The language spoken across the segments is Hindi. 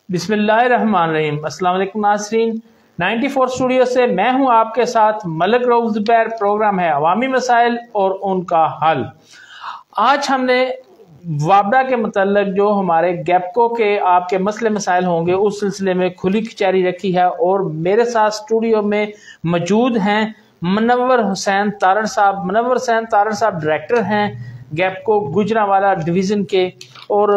बिस्मिल्लाहिर्रहमानिर्रहीम। अस्सलाम वालेकुम नाज़रीन। 94 स्टूडियो से मैं हूं आपके साथ मलिक रऊफ ज़ुबैर। प्रोग्राम है अवामी मसाइल और उनका हल। आज हमने वापडा के मतलब जो हमारे गैपको के आपके मसले मसाइल होंगे उस सिलसिले में खुली कचहरी रखी है और मेरे साथ स्टूडियो में मौजूद हैं मुनव्वर हुसैन तारड़ साहब। मुनव्वर हुसैन तारड़ साहब डायरेक्टर हैं गैपको गुजरांवाला डिवीज़न के, और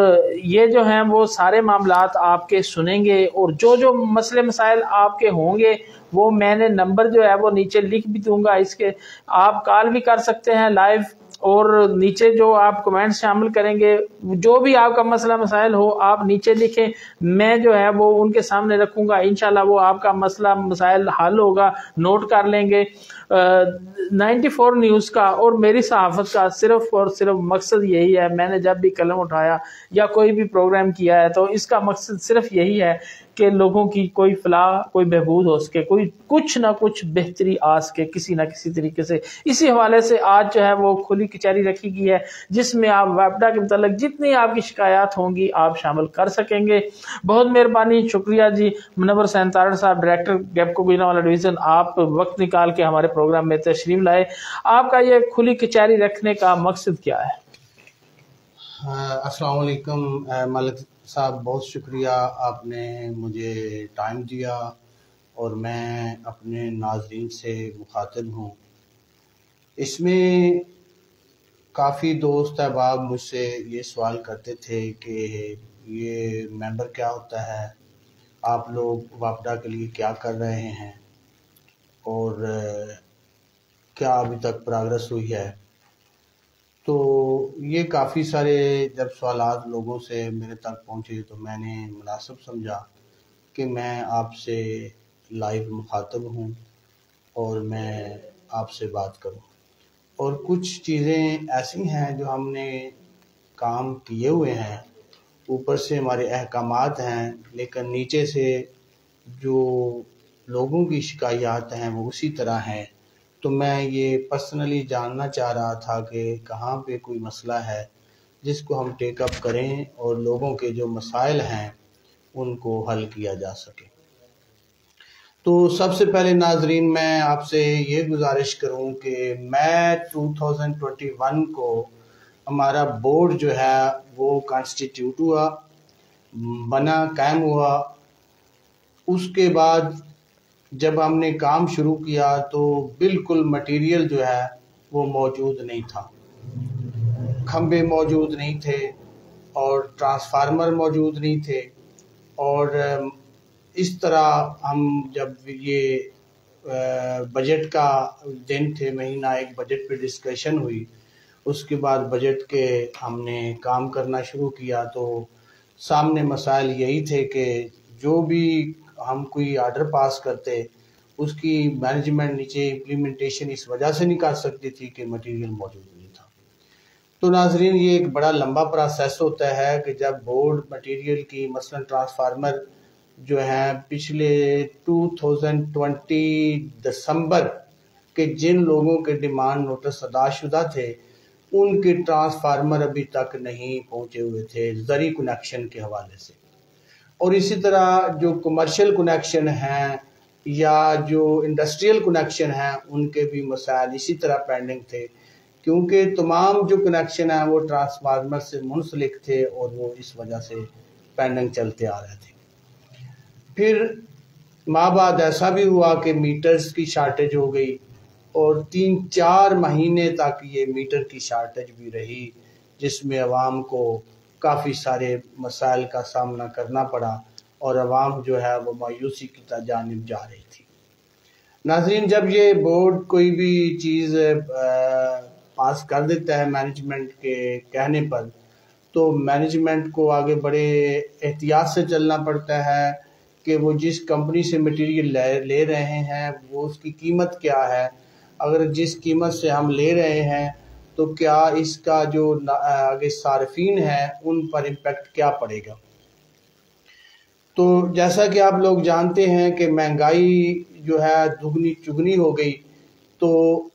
ये जो हैं वो सारे मामलात आपके सुनेंगे और जो जो मसले मसाइल आपके होंगे वो मैंने नंबर जो है वो नीचे लिख भी दूंगा। इसके आप कॉल भी कर सकते हैं लाइव, और नीचे जो आप कमेंट शामिल करेंगे जो भी आपका मसला मसाइल हो आप नीचे लिखें, मैं जो है वो उनके सामने रखूंगा। इंशाल्लाह वो आपका मसला मसाइल हल होगा, नोट कर लेंगे। 94 न्यूज़ का और मेरी सहाफत का सिर्फ और सिर्फ मकसद यही है, मैंने जब भी कलम उठाया या कोई भी प्रोग्राम किया है तो इसका मकसद सिर्फ यही है कि लोगों की कोई फलाह कोई बहबूद हो सके, कोई कुछ ना कुछ बेहतरी आ सके किसी ना किसी तरीके से। इसी हवाले से आज जो है वो खुली कचहरी रखी गई है जिसमें आप वापडा के मतलब जितनी आपकी शिकायत होंगी आप शामिल कर सकेंगे। बहुत मेहरबानी, शुक्रिया जी। मुनव्वर हुसैन तारड़ साहब डायरेक्टर गैपको गुजरांवाला डिवीज़न, आप वक्त निकाल के हमारे प्रोग्राम में तशरीफ लाए। आपका ये खुली कचहरी रखने का मकसद क्या है? अस्सलाम वालेकुम मलिक साहब, बहुत शुक्रिया आपने मुझे टाइम दिया और मैं अपने नाज़रीन से मुखातिब हूँ। इसमें काफ़ी दोस्त अहबाब मुझसे ये सवाल करते थे कि ये मेंबर क्या होता है, आप लोग वापडा के लिए क्या कर रहे हैं और क्या अभी तक प्रोग्रेस हुई है। तो ये काफ़ी सारे जब सवालात लोगों से मेरे तक पहुँचे तो मैंने मुनासिब समझा कि मैं आपसे लाइव मुखातब हूँ और मैं आपसे बात करूँ। और कुछ चीज़ें ऐसी हैं जो हमने काम किए हुए हैं, ऊपर से हमारे अहकामात हैं, लेकिन नीचे से जो लोगों की शिकायत हैं वो उसी तरह हैं। तो मैं ये पर्सनली जानना चाह रहा था कि कहाँ पे कोई मसला है जिसको हम टेकअप करें और लोगों के जो मसाइल हैं उनको हल किया जा सके। तो सबसे पहले नाजरीन मैं आपसे ये गुजारिश करूं कि मैं 2021 को हमारा बोर्ड जो है वो कॉन्स्टिट्यूट हुआ, बना, कायम हुआ। उसके बाद जब हमने काम शुरू किया तो बिल्कुल मटेरियल जो है वो मौजूद नहीं था, खंबे मौजूद नहीं थे और ट्रांसफार्मर मौजूद नहीं थे। और इस तरह हम जब ये बजट का दिन थे, महीना एक बजट पे डिस्कशन हुई, उसके बाद बजट के हमने काम करना शुरू किया तो सामने मसाइल यही थे कि जो भी हम कोई आर्डर पास करते उसकी मैनेजमेंट नीचे इम्प्लीमेंटेशन इस वजह से नहीं कर सकती थी कि मटेरियल मौजूद नहीं था। तो नाजरीन ये एक बड़ा लंबा प्रोसेस होता है कि जब बोर्ड मटेरियल की मसलन ट्रांसफार्मर जो है पिछले 2020 दिसंबर के जिन लोगों के डिमांड नोटिस अदाशुदा थे उनके ट्रांसफार्मर अभी तक नहीं पहुंचे हुए थे ज़री कनेक्शन के हवाले से। और इसी तरह जो कमर्शियल कनेक्शन हैं या जो इंडस्ट्रियल कनेक्शन हैं उनके भी मसाइल इसी तरह पेंडिंग थे, क्योंकि तमाम जो कनेक्शन हैं वो ट्रांसफार्मर से मुंसलिक थे और वो इस वजह से पेंडिंग चलते आ रहे थे। फिर माह बाद ऐसा भी हुआ कि मीटर्स की शार्टेज हो गई और 3-4 महीने तक ये मीटर की शार्टेज भी रही, जिसमें अवाम को काफ़ी सारे मसाइल का सामना करना पड़ा और अवाम जो है वो मायूसी की जानिब जा रही थी। नाज़रीन जब ये बोर्ड कोई भी चीज़ पास कर देता है मैनेजमेंट के कहने पर, तो मैनेजमेंट को आगे बड़े एहतियात से चलना पड़ता है कि वो जिस कंपनी से मटेरियल ले रहे हैं वो उसकी कीमत क्या है, अगर जिस कीमत से हम ले रहे हैं तो क्या इसका जो आगे सार्फिन है उन पर इम्पेक्ट क्या पड़ेगा। तो जैसा कि आप लोग जानते हैं कि महंगाई जो है दुगनी चुगनी हो गई, तो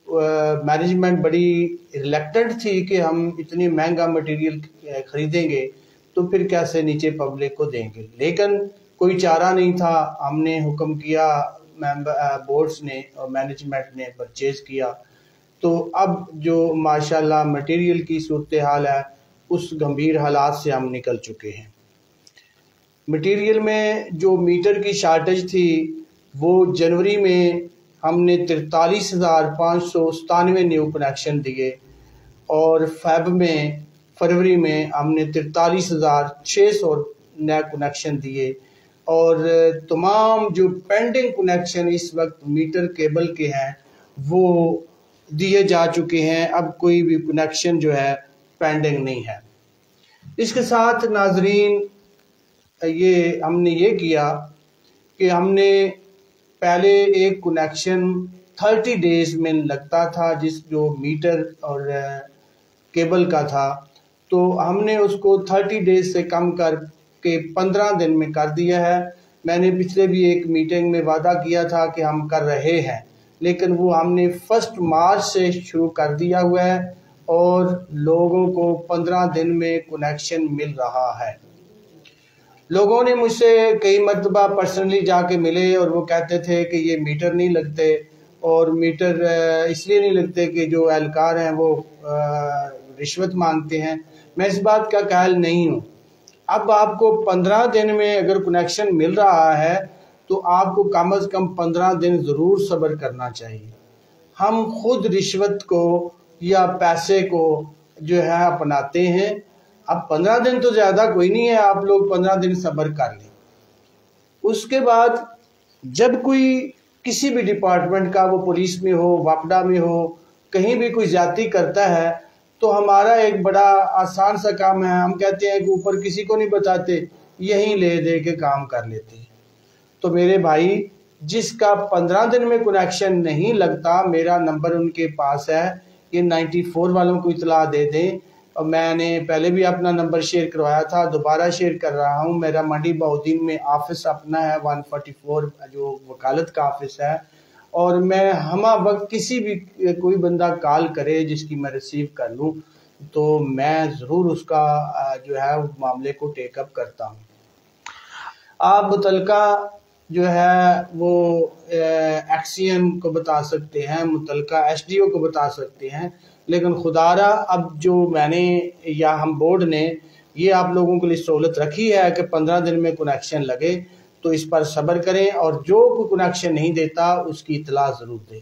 मैनेजमेंट बड़ी रिलेक्टेंट थी कि हम इतनी महंगा मटेरियल खरीदेंगे तो फिर कैसे नीचे पब्लिक को देंगे। लेकिन कोई चारा नहीं था, हमने हुक्म किया, बोर्ड्स ने और मैनेजमेंट ने परचेज किया। तो अब जो माशाल्लाह मटेरियल की सूरत हाल है, उस गंभीर हालात से हम निकल चुके हैं। मटेरियल में जो मीटर की शार्टेज थी वो जनवरी में हमने 43,597 न्यू कनेक्शन दिए और फरवरी में हमने 43,600 नए कनेक्शन दिए और तमाम जो पेंडिंग कनेक्शन इस वक्त मीटर केबल के हैं वो दिए जा चुके हैं। अब कोई भी कनेक्शन जो है पेंडिंग नहीं है। इसके साथ नाजरीन ये हमने ये किया कि हमने पहले एक कनेक्शन 30 डेज में लगता था, जो मीटर और केबल का था, तो हमने उसको 30 डेज से कम करके 15 दिन में कर दिया है। मैंने पिछले भी एक मीटिंग में वादा किया था कि हम कर रहे हैं, लेकिन वो हमने 1 मार्च से शुरू कर दिया हुआ है और लोगों को 15 दिन में कनेक्शन मिल रहा है। लोगों ने मुझसे कई मरतबा पर्सनली जाके मिले और वो कहते थे कि ये मीटर नहीं लगते, और मीटर इसलिए नहीं लगते कि जो एहलकार हैं वो रिश्वत मांगते हैं। मैं इस बात का कायल नहीं हूँ। अब आपको 15 दिन में अगर कनेक्शन मिल रहा है तो आपको कम से कम 15 दिन ज़रूर सब्र करना चाहिए। हम खुद रिश्वत को या पैसे को जो है अपनाते हैं। अब 15 दिन तो ज़्यादा कोई नहीं है, आप लोग 15 दिन सब्र कर लें। उसके बाद जब कोई किसी भी डिपार्टमेंट का, वो पुलिस में हो, वापडा में हो, कहीं भी कोई ज्यादती करता है तो हमारा एक बड़ा आसान सा काम है, हम कहते हैं कि ऊपर किसी को नहीं बताते, यहीं ले दे के काम कर लेते हैं। तो मेरे भाई, जिसका 15 दिन में कनेक्शन नहीं लगता, मेरा नंबर उनके पास है, ये 94 वालों को इतला दे दें। और मैंने पहले भी अपना नंबर शेयर करवाया था, दोबारा शेयर कर रहा हूँ। मेरा मंडी बहाउद्दीन में ऑफिस अपना है, 144 जो वकालत का ऑफिस है, और मैं हमा वक्त किसी भी कोई बंदा कॉल करे जिसकी मैं रिसीव कर लूँ तो मैं ज़रूर उसका जो है मामले को टेकअप करता हूँ। आप मुतलका जो है वो एक्सीएम को बता सकते हैं, मुतलका एसडीओ को बता सकते हैं, लेकिन खुदारा अब जो मैंने या हम बोर्ड ने ये आप लोगों के लिए सहूलत रखी है कि 15 दिन में कनेक्शन लगे, तो इस पर सब्र करें और जो कोई कनेक्शन नहीं देता उसकी इतला ज़रूर दें।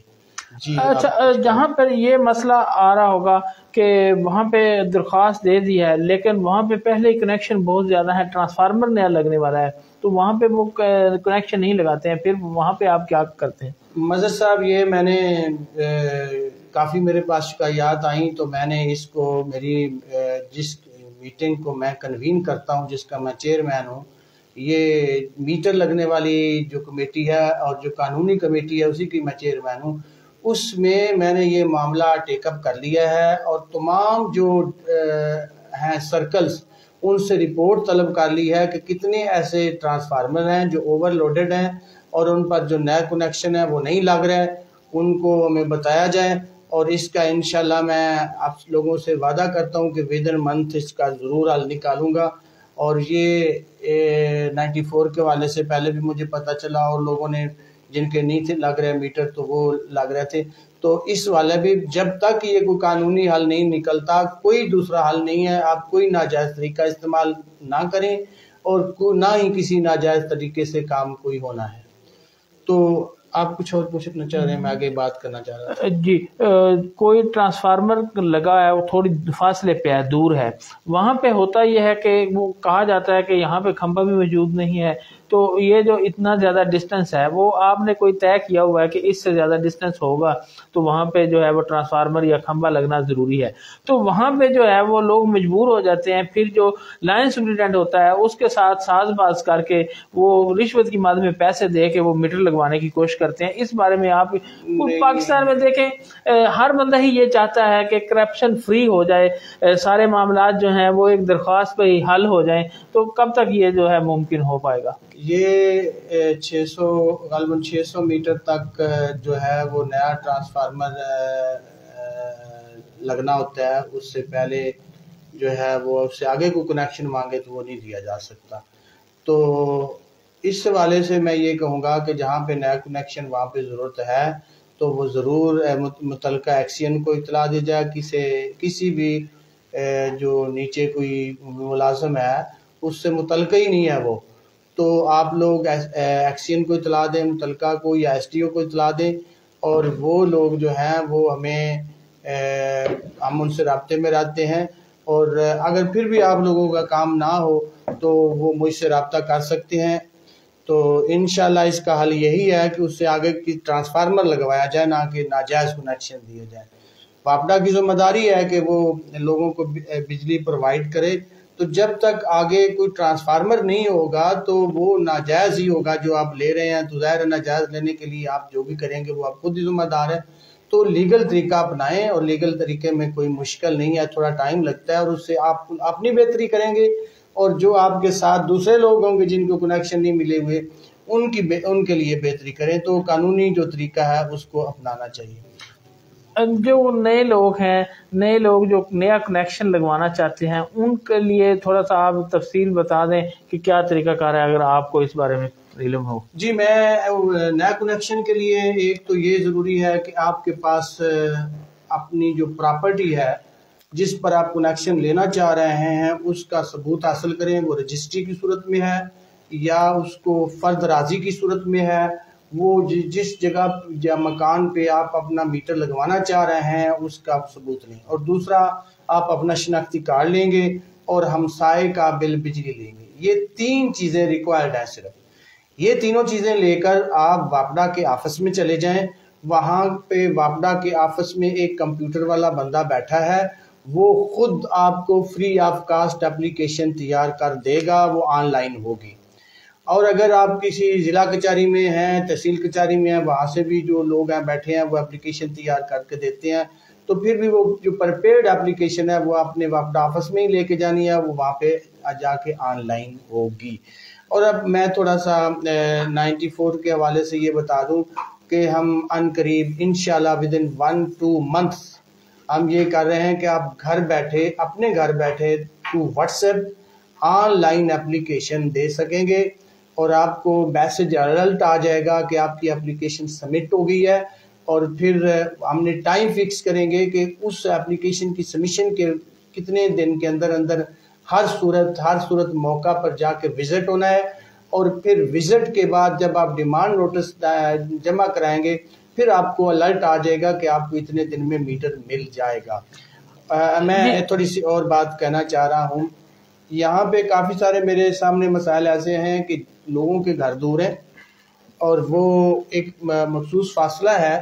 जी अच्छा, जहाँ पर ये मसला आ रहा होगा कि वहाँ पे दरख्वास्त दे दी है लेकिन वहाँ पे पहले कनेक्शन बहुत ज़्यादा है, ट्रांसफार्मर नया लगने वाला है, तो वहाँ पे वो कनेक्शन नहीं लगाते हैं, फिर वहाँ पे आप क्या करते हैं? मज़र साहब, ये मैंने काफ़ी मेरे पास शिकायत आई, तो मैंने इसको मेरी जिस मीटिंग को मैं कन्वीन करता हूँ, जिसका मैं चेयरमैन हूँ, ये मीटर लगने वाली जो कमेटी है और जो कानूनी कमेटी है उसी की मैं चेयरमैन हूँ, उसमें मैंने ये मामला टेकअप कर लिया है और तमाम जो हैं सर्कल्स उनसे रिपोर्ट तलब कर ली है कि कितने ऐसे ट्रांसफार्मर हैं जो ओवरलोडेड हैं और उन पर जो नया कनेक्शन है वो नहीं लग रहा है, उनको हमें बताया जाए। और इसका इंशाल्लाह मैं आप लोगों से वादा करता हूँ कि विदिन मंथ इसका ज़रूर हल निकालूंगा। और ये 94 के वाले से पहले भी मुझे पता चला और लोगों ने जिनके नहीं थे लग रहे मीटर तो वो लग रहे थे। तो इस वाले भी जब तक ये कोई कानूनी हल नहीं निकलता कोई दूसरा हल नहीं है। आप कोई नाजायज़ तरीका इस्तेमाल ना करें और ना ही किसी नाजायज़ तरीके से काम कोई होना है। तो आप कुछ और पूछना चाह रहे हैं? मैं आगे बात करना चाह रहा था। जी, कोई ट्रांसफार्मर लगा है, वो थोड़ी फासले पे है, दूर है, वहाँ पे होता यह है कि वो कहा जाता है कि यहाँ पे खंभा भी मौजूद नहीं है, तो ये जो इतना ज़्यादा डिस्टेंस है वो आपने कोई तय किया हुआ है कि इससे ज़्यादा डिस्टेंस होगा तो वहाँ पे जो है वो ट्रांसफार्मर या खंभा लगना ज़रूरी है। तो वहाँ पे जो है वो लोग मजबूर हो जाते हैं, फिर जो लाइन सुपरिटेंडेंट होता है उसके साथ साजबाज करके वो रिश्वत की मद में पैसे दे के वो मीटर लगवाने की कोशिश करते हैं। इस बारे में आप पाकिस्तान में देखें, हर बंदा ही ये चाहता है कि करप्शन फ्री हो जाए, सारे मामला जो हैं वो एक दरख्वास्त पे ही हल हो जाएं, तो कब तक ये जो है मुमकिन हो पाएगा? ये 600 मीटर तक जो है वो नया ट्रांसफार्मर लगना होता है, उससे पहले जो है वो उससे आगे को कनेक्शन मांगे तो वो नहीं दिया जा सकता। तो इस हवाले से मैं ये कहूँगा कि जहाँ पे नया कनेक्शन वहाँ पे ज़रूरत है तो वो ज़रूर मुतलका एक्सियन को इतला दी जाए, किसी भी जो नीचे कोई मुलाजम है उससे मुतलका ही नहीं है वो, तो आप लोग एक्सियन को इतला दें, मुतलका को या SDO को इतला दें, और वो लोग जो हैं वो हमें हम उनसे राब्ते में रहते हैं। और अगर फिर भी आप लोगों का काम ना हो तो वो मुझसे रब्ता कर सकते हैं। तो इंशाल्लाह इसका हल यही है कि उससे आगे की ट्रांसफार्मर लगवाया जाए, ना कि नाजायज़ कनेक्शन दिए जाए। वापडा की जिम्मेदारी है कि वो लोगों को बिजली प्रोवाइड करे, तो जब तक आगे कोई ट्रांसफार्मर नहीं होगा तो वो नाजायज़ ही होगा जो आप ले रहे हैं। तो ज़ाहिर है नाजायज़ लेने के लिए आप जो भी करेंगे वो आप खुद ही जिम्मेदार है। तो लीगल तरीका अपनाएं, और लीगल तरीके में कोई मुश्किल नहीं है, थोड़ा टाइम लगता है और उससे आप अपनी बेहतरी करेंगे, और जो आपके साथ दूसरे लोग होंगे जिनको कनेक्शन नहीं मिले हुए उनके लिए बेहतरी करें। तो कानूनी जो तरीका है उसको अपनाना चाहिए। जो नए लोग हैं, नए लोग जो नया कनेक्शन लगवाना चाहते हैं, उनके लिए थोड़ा सा आप तफसील बता दें कि क्या तरीकाकार है, अगर आपको इस बारे में इल्म हो। जी, मैं नया कनेक्शन के लिए एक तो ये ज़रूरी है कि आपके पास अपनी जो प्रॉपर्टी है जिस पर आप कनेक्शन लेना चाह रहे हैं उसका सबूत हासिल करें। वो रजिस्ट्री की सूरत में है या उसको फर्द राजी की सूरत में है, वो जिस जगह या मकान पे आप अपना मीटर लगवाना चाह रहे हैं उसका सबूत लें। और दूसरा, आप अपना शनाख्ती कार्ड लेंगे और हमसाए का बिल बिजली लेंगे। ये 3 चीज़ें रिक्वायर्ड है सिर्फ। ये तीनों चीज़ें लेकर आप वापडा के ऑफिस में चले जाएं। वहाँ पे वापडा के ऑफिस में एक कंप्यूटर वाला बंदा बैठा है, वो खुद आपको फ्री ऑफ कास्ट एप्लीकेशन तैयार कर देगा, वो ऑनलाइन होगी। और अगर आप किसी ज़िला कचहरी में हैं, तहसील कचहरी में हैं, वहाँ से भी जो लोग हैं बैठे हैं वो एप्लीकेशन तैयार करके देते हैं। तो फिर भी वो जो प्रिपेयर्ड एप्लीकेशन है वो आपने वापडा ऑफिस में ही लेके जानी है, वो वहाँ पे जाके ऑनलाइन होगी। और अब मैं थोड़ा सा 94 के हवाले से ये बता दूं कि हम अनकरीब इंशाल्लाह विद इन 1-2 मंथ्स हम ये कर रहे हैं कि आप घर बैठे, अपने घर बैठे थ्रू व्हाट्सएप ऑनलाइन एप्लीकेशन दे सकेंगे, और आपको मैसेज अलर्ट आ जाएगा कि आपकी एप्लीकेशन सबमिट हो गई है। और फिर हमने टाइम फिक्स करेंगे कि उस एप्लीकेशन की सबमिशन के कितने दिन के अंदर अंदर हर सूरत मौका पर जाके विजिट होना है। और फिर विजिट के बाद जब आप डिमांड नोटिस जमा कराएंगे फिर आपको अलर्ट आ जाएगा कि आपको इतने दिन में मीटर मिल जाएगा। मैं थोड़ी सी और बात कहना चाह रहा हूँ। यहाँ पे काफ़ी सारे मेरे सामने मसाइल ऐसे हैं कि लोगों के घर दूर हैं और वो एक मखसूस फासला है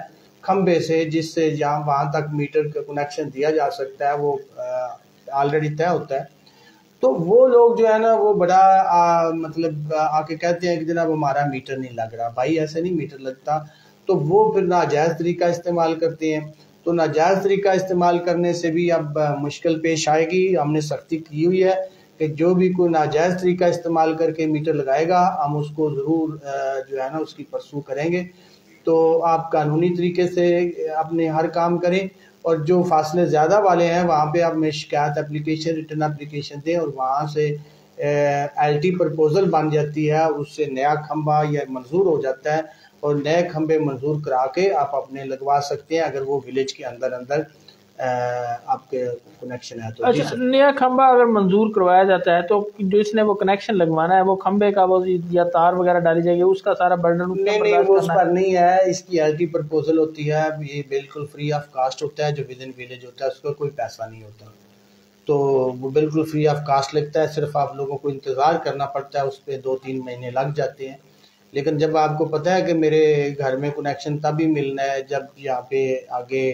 खंबे से जिससे जहाँ वहाँ तक मीटर का कनेक्शन दिया जा सकता है, वो ऑलरेडी तय होता है। तो वो लोग जो है ना वो बड़ा मतलब आके कहते हैं कि जनाब हमारा मीटर नहीं लग रहा। भाई ऐसे नहीं मीटर लगता। तो वो फिर नाजायज़ तरीका इस्तेमाल करते हैं। तो नाजायज़ तरीका इस्तेमाल करने से भी अब मुश्किल पेश आएगी। हमने सख्ती की हुई है कि जो भी कोई नाजायज़ तरीका इस्तेमाल करके मीटर लगाएगा हम उसको ज़रूर जो है ना उसकी परसू करेंगे। तो आप कानूनी तरीके से अपने हर काम करें, और जो फासले ज़्यादा वाले हैं वहाँ पे आप में शिकायत एप्लीकेशन, रिटर्न एप्लीकेशन दें, और वहाँ से LT प्रपोजल बन जाती है, उससे नया खंबा या मंजूर हो जाता है, और नए खंबे मंजूर करा के आप अपने लगवा सकते हैं अगर वो विलेज के अंदर अंदर आपके कनेक्शन है तो। अच्छा, नया खंबा अगर मंजूर करवाया जाता है तो जो इसने वो कनेक्शन लगवाना है वो खंबे का वो या तार वगैरह डाली जाएगी, उसका सारा बर्डन नहीं वो उस पर नहीं है। इसकी LT प्रपोजल होती है, ये बिल्कुल फ्री ऑफ कास्ट होता है। जो विद इन विलेज होता है उसका कोई पैसा नहीं होता, तो वो बिल्कुल फ्री ऑफ कास्ट लगता है। सिर्फ आप लोगों को इंतज़ार करना पड़ता है, उस पर 2-3 महीने लग जाते हैं। लेकिन जब आपको पता है कि मेरे घर में कनेक्शन तभी मिलना है जब यहाँ पे आगे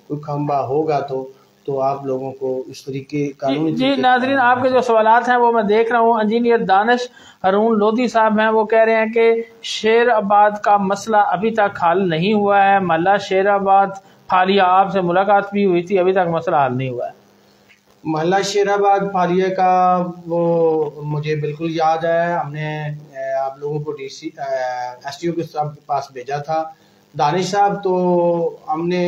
कोई खंबा होगा, तो आप लोगों को इस तरीके कानूनी। जी नाज़रीन, आपके जो सवालात हैं वो मैं देख रहा हूँ। इंजीनियर दानिश हारून लोधी साहब हैं, वो कह रहे हैं कि शेराबाद का मसला अभी तक हल नहीं हुआ है। महल्ला शेराबाद फालिया, आपसे मुलाकात भी हुई थी, अभी तक मसला हल नहीं हुआ है। महल्ला शेराबाद फालिया का वो मुझे बिल्कुल याद है। हमने आप लोगों को SDO के पास भेजा था। दानिश साहब तो हमने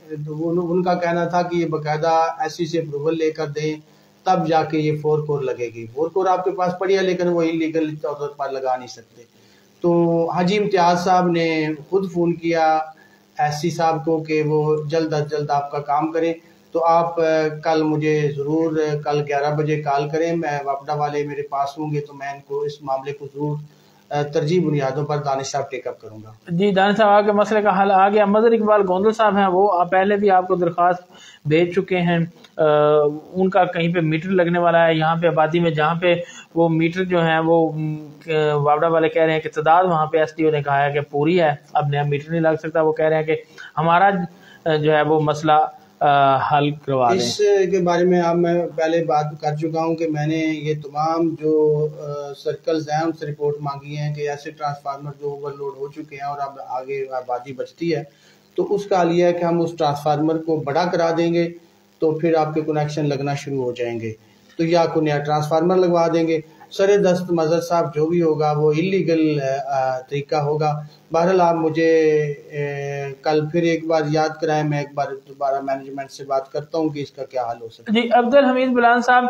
उनका कहना था कि ये बाकायदा SC से अप्रूवल लेकर दें तब जाके ये 4 कोर लगेगी। 4 कोर आपके पास पड़ी है लेकिन वो इलीगल तौर पर लगा नहीं सकते। तो हाजी इम्तियाज़ साहब ने खुद फ़ोन किया एससी साहब को कि वो जल्द अज जल्द आपका काम करें। तो आप कल मुझे ज़रूर कल 11 बजे कॉल करें, मैं वापडा वाले मेरे पास होंगे तो मैं इनको इस मामले को ज़रूर तरजीह बुनियादों पर दानिश साहब टेकअप करूंगा। जी दानिश साहब, आगे मसले का हल आ गया। मदर इकबाल गोंदल साहब हैं, वो पहले भी आपको दरख्वास्त भेज चुके हैं। उनका कहीं पे मीटर लगने वाला है यहाँ पे आबादी में, जहाँ पे वो मीटर जो है वो वापडा वाले कह रहे हैं कि तादाद वहाँ पे एसडीओ ने कहा है कि पूरी है, अब नया मीटर नहीं लग सकता। वो कह रहे हैं कि हमारा जो है वो मसला हल करवा दें। इसके बारे में अब मैं पहले बात कर चुका हूं कि मैंने ये तमाम जो सर्कल्स हैं उनसे रिपोर्ट मांगी है कि ऐसे ट्रांसफार्मर जो ओवरलोड हो चुके हैं और अब आगे आबादी बचती है तो उसका लिया है कि हम उस ट्रांसफार्मर को बड़ा करा देंगे तो फिर आपके कनेक्शन लगना शुरू हो जाएंगे, तो या कोई नया ट्रांसफार्मर लगवा देंगे। सरे दस्त मजहर साहब जो भी होगा वो इलीगल तरीका होगा। बहरहाल आप मुझे कल फिर एक बार याद कराएं, मैं एक बार दोबारा मैनेजमेंट से बात करता हूं कि इसका क्या हल हो सकता है। जी अब्दुल हमीद बिलान साहब,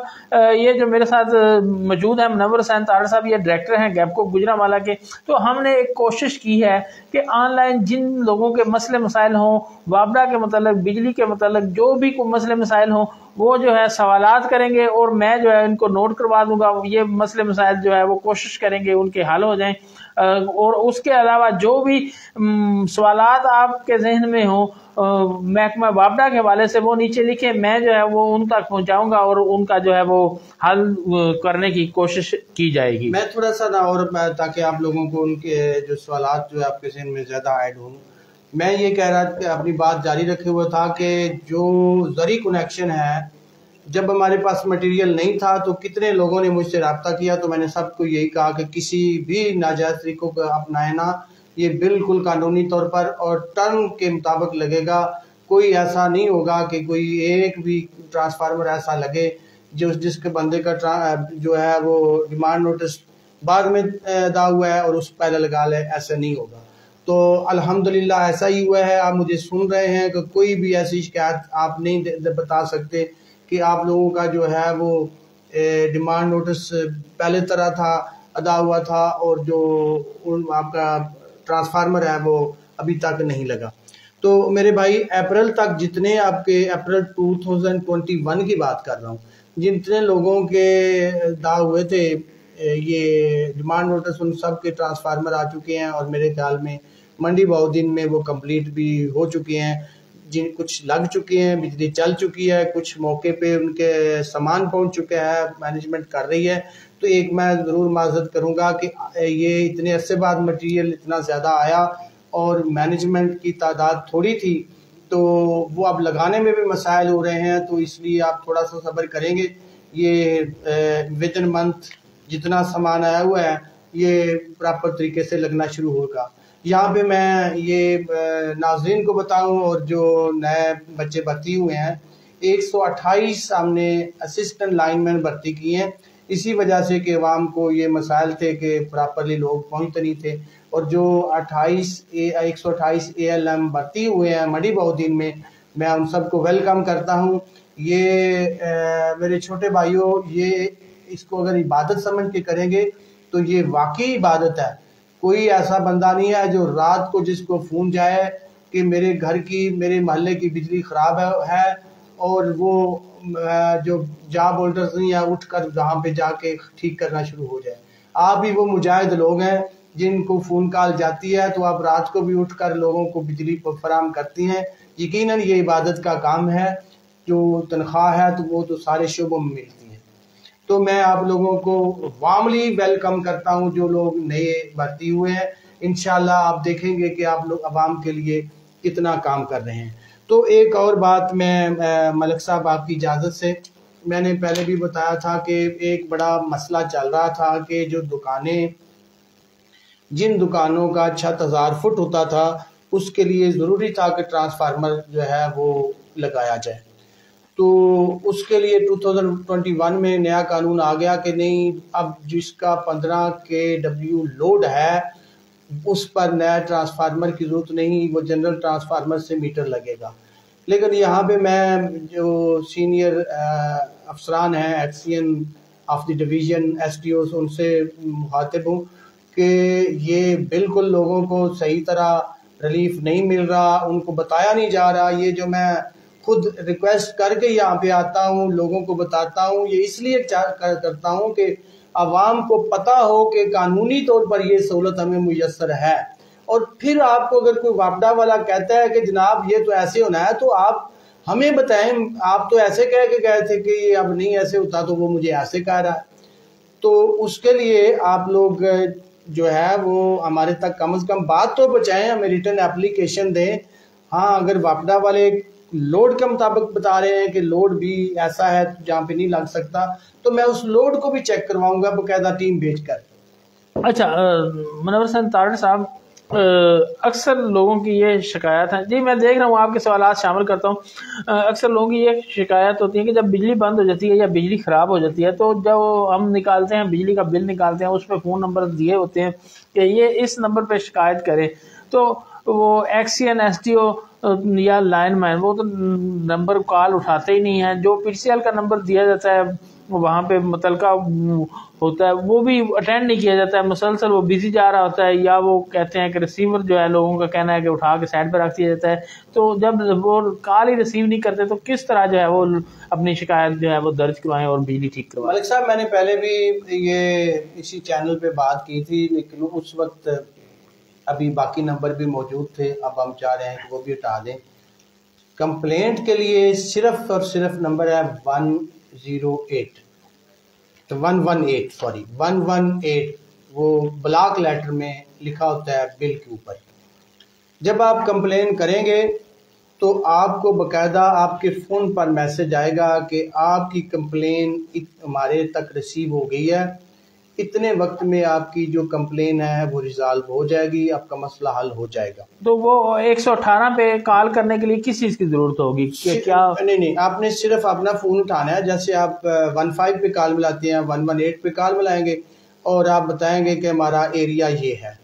ये जो मेरे साथ मौजूद है मुनव्वर हुसैन तारड़ साहब, ये डायरेक्टर हैं गैपको गुजरांवाला के। तो हमने एक कोशिश की है कि ऑनलाइन जिन लोगों के मसले मसाइल हों, वापडा के मतलब, बिजली के मतलब, जो भी कोई मसले मसाइल हों, वो जो है सवालात करेंगे और मैं जो है इनको नोट करवा दूंगा। ये मसले मसाइल जो है वो कोशिश करेंगे उनके हल हो जाएं। और उसके अलावा जो भी सवालात आपके जहन में हो महकमा वापडा के हवाले से, वो नीचे लिखे, मैं जो है वो उन तक पहुंचाऊंगा और उनका जो है वो हल करने की कोशिश की जाएगी। मैं थोड़ा सा ना और ताकि आप लोगों को उनके जो सवालात जो है आपके जहन में ज्यादा ऐड हों, मैं ये कह रहा था, अपनी बात जारी रखे हुआ था कि जो जरी कनेक्शन है, जब हमारे पास मटेरियल नहीं था तो कितने लोगों ने मुझसे रब्ता किया, तो मैंने सबको यही कहा कि किसी भी नाजायज तरीकों को अपनाए ना, ये बिल्कुल कानूनी तौर पर और टर्म के मुताबिक लगेगा। कोई ऐसा नहीं होगा कि कोई एक भी ट्रांसफार्मर ऐसा लगे जिसके बंदे का जो है वो डिमांड नोटिस बाद में अदा हुआ है और उस पहले लगा ले, ऐसा नहीं होगा। तो अल्हम्दुलिल्लाह ऐसा ही हुआ है। आप मुझे सुन रहे हैं कि कोई भी ऐसी शिकायत आप नहीं बता सकते कि आप लोगों का जो है वो डिमांड नोटिस पहले तरह था, अदा हुआ था और जो आपका ट्रांसफार्मर है वो अभी तक नहीं लगा। तो मेरे भाई अप्रैल तक जितने आपके, अप्रैल 2021 की बात कर रहा हूँ, जितने लोगों के दाव हुए थे ये डिमांड नोटिस, उन सब के ट्रांसफार्मर आ चुके हैं और मेरे ख्याल में मंडी बहुदीन में वो कंप्लीट भी हो चुके हैं। जिन कुछ लग चुके हैं, बिजली चल चुकी है, कुछ मौके पे उनके सामान पहुंच चुके हैं, मैनेजमेंट कर रही है। तो एक मैं ज़रूर माजरत करूंगा कि ये इतने अरसे बाद मटेरियल इतना ज़्यादा आया और मैनेजमेंट की तादाद थोड़ी थी, तो वो अब लगाने में भी मसाइल हो रहे हैं। तो इसलिए आप थोड़ा सा सब्र करेंगे, ये विद इन मंथ जितना सामान आया हुआ है ये प्रॉपर तरीके से लगना शुरू होगा। यहाँ पे मैं ये नाज़रीन को बताऊं और जो नए बच्चे भर्ती हुए हैं, 128 हमने असिस्टेंट लाइनमैन भर्ती किए हैं, इसी वजह से कि अवाम को ये मसाइल थे कि प्रॉपरली लोग पहुँचते नहीं थे। और जो 128 ALM भर्ती हुए हैं मंडी बहुदीन में, मैं उन सबको वेलकम करता हूँ। ये मेरे छोटे भाइयों, ये इसको अगर इबादत समझ के करेंगे तो ये वाकई इबादत है। कोई ऐसा बंदा नहीं है जो रात को जिसको फोन जाए कि मेरे घर की, मेरे मोहल्ले की बिजली खराब है और वो जो जॉब होल्डर्स नहीं है उठकर वहां पे जाके ठीक करना शुरू हो जाए। आप भी वो मुजाहिद लोग हैं जिनको फोन कॉल जाती है तो आप रात को भी उठकर लोगों को बिजली फराहम करती हैं। यकीनन ये इबादत का काम है। जो तनख्वाह है तो वो तो सारे शोबों में मिलती है। तो मैं आप लोगों को वार्मली वेलकम करता हूं जो लोग नए भर्ती हुए हैं। इंशाल्लाह आप देखेंगे कि आप लोग आवाम के लिए कितना काम कर रहे हैं। तो एक और बात, मैं मलिक साहब आपकी इजाज़त से, मैंने पहले भी बताया था कि एक बड़ा मसला चल रहा था कि जो दुकानें, जिन दुकानों का छत 1000 फुट होता था उसके लिए ज़रूरी था कि ट्रांसफार्मर जो है वो लगाया जाए। तो उसके लिए 2021 में नया कानून आ गया कि नहीं, अब जिसका 15 kW लोड है उस पर नया ट्रांसफार्मर की ज़रूरत नहीं, वो जनरल ट्रांसफार्मर से मीटर लगेगा। लेकिन यहाँ पे मैं जो सीनियर अफसरान हैं XEN of the division SDOs उनसे मुखातिब हूँ कि ये बिल्कुल लोगों को सही तरह रिलीफ नहीं मिल रहा, उनको बताया नहीं जा रहा। ये जो मैं खुद रिक्वेस्ट करके यहाँ पे आता हूँ, लोगों को बताता हूँ, ये इसलिए करता हूँ कि आवाम को पता हो कि कानूनी तौर पर ये सहूलत हमें मुयस्सर है। और फिर आपको अगर कोई वापडा वाला कहता है कि जनाब ये तो ऐसे होना है, तो आप हमें बताएं, आप तो ऐसे कह के गए थे कि अब नहीं ऐसे होता, तो वो मुझे ऐसे कह रहा है। तो उसके लिए आप लोग जो है वो हमारे तक कम से कम बात तो पहुँचाएं, हमें रिटर्न एप्लीकेशन दें। हाँ, अगर वापडा वाले लोड के मुताबिक बता रहे हैं कि लोड भी ऐसा है जहाँ पे नहीं लग सकता, तो मैं उस लोड को भी चेक करवाऊंगा बकायदा टीम भेजकर। अच्छा, मुनव्वर हसन तारड़ साहब, अक्सर लोगों की ये शिकायत है जी, मैं देख रहा हूँ आपके सवालात शामिल करता हूँ। अक्सर लोगों की ये शिकायत होती है कि जब बिजली बंद हो जाती है या बिजली ख़राब हो जाती है, तो जब हम निकालते हैं बिजली का बिल निकालते हैं, उस पर फ़ोन नंबर दिए होते हैं कि ये इस नंबर पर शिकायत करें, तो वो एक्सीएन SDO या लाइनमैन वो तो नंबर कॉल उठाते ही नहीं है। जो PCL का नंबर दिया जाता है वहाँ पे मुतलका होता है वो भी अटेंड नहीं किया जाता है, मुसलसल वो बिजी जा रहा होता है, या वो कहते हैं कि रिसीवर जो है लोगों का कहना है कि उठा के साइड पर रख दिया जाता है। तो जब वो कॉल ही रिसीव नहीं करते तो किस तरह जो है वो अपनी शिकायत जो है वो दर्ज करवाएं और बिजली ठीक करवाएं? मलिक साहब, मैंने पहले भी ये इसी चैनल पे बात की थी, लेकिन उस वक्त अभी बाकी नंबर भी मौजूद थे। अब हम चाह रहे हैं कि वो भी हटा दें। कंप्लेंट के लिए सिर्फ और सिर्फ नंबर है 108 तो 118 वो ब्लॉक लेटर में लिखा होता है बिल के ऊपर। जब आप कंप्लेन करेंगे तो आपको बकायदा आपके फ़ोन पर मैसेज आएगा कि आपकी कंप्लेन हमारे तक रिसीव हो गई है, इतने वक्त में आपकी जो कंप्लेन है वो रिजॉल्व हो जाएगी, आपका मसला हल हो जाएगा। तो वो 118 पे कॉल करने के लिए किस चीज़ की ज़रूरत होगी? क्या नहीं, आपने सिर्फ अपना फ़ोन उठाना है। जैसे आप 15 पे कॉल मिलाते हैं, 118 पे कॉल मिलाएंगे और आप बताएंगे कि हमारा एरिया ये है,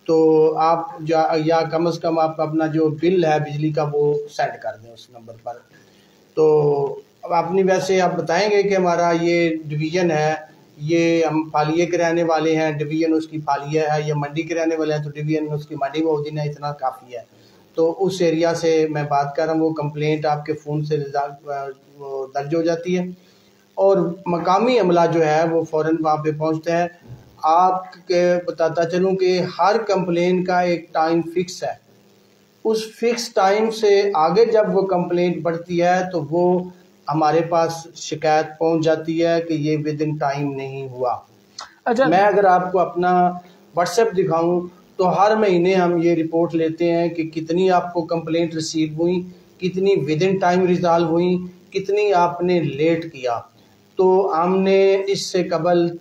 तो आप या कम से कम आप अपना जो बिल है बिजली का वो सेंड कर दें उस नंबर पर। तो अब अपनी वैसे आप बताएंगे कि हमारा ये डिवीज़न है, ये हम फालिये के रहने वाले हैं, डिवीज़न उसकी फालिया है, या मंडी के रहने वाले हैं तो डिवीज़न उसकी मंडी बहुदीन है, इतना काफ़ी है। तो उस एरिया से मैं बात कर रहा हूँ, वो कंप्लेंट आपके फ़ोन से दर्ज हो जाती है और मकामी अमला जो है वो फ़ौरन वहाँ पे पहुँचते हैं। आपके बताता चलूँ कि हर कंप्लेन का एक टाइम फिक्स है, उस फिक्स टाइम से आगे जब वो कंप्लेंट बढ़ती है तो वो हमारे पास शिकायत पहुंच जाती है कि ये विद इन टाइम नहीं हुआ। अच्छा, मैं अगर आपको अपना व्हाट्सएप दिखाऊं तो हर महीने हम ये रिपोर्ट लेते हैं कि कितनी आपको कंप्लेंट रिसीव हुई, कितनी विद इन टाइम रिजॉल्व हुई, कितनी आपने लेट किया। तो हमने इससे कबल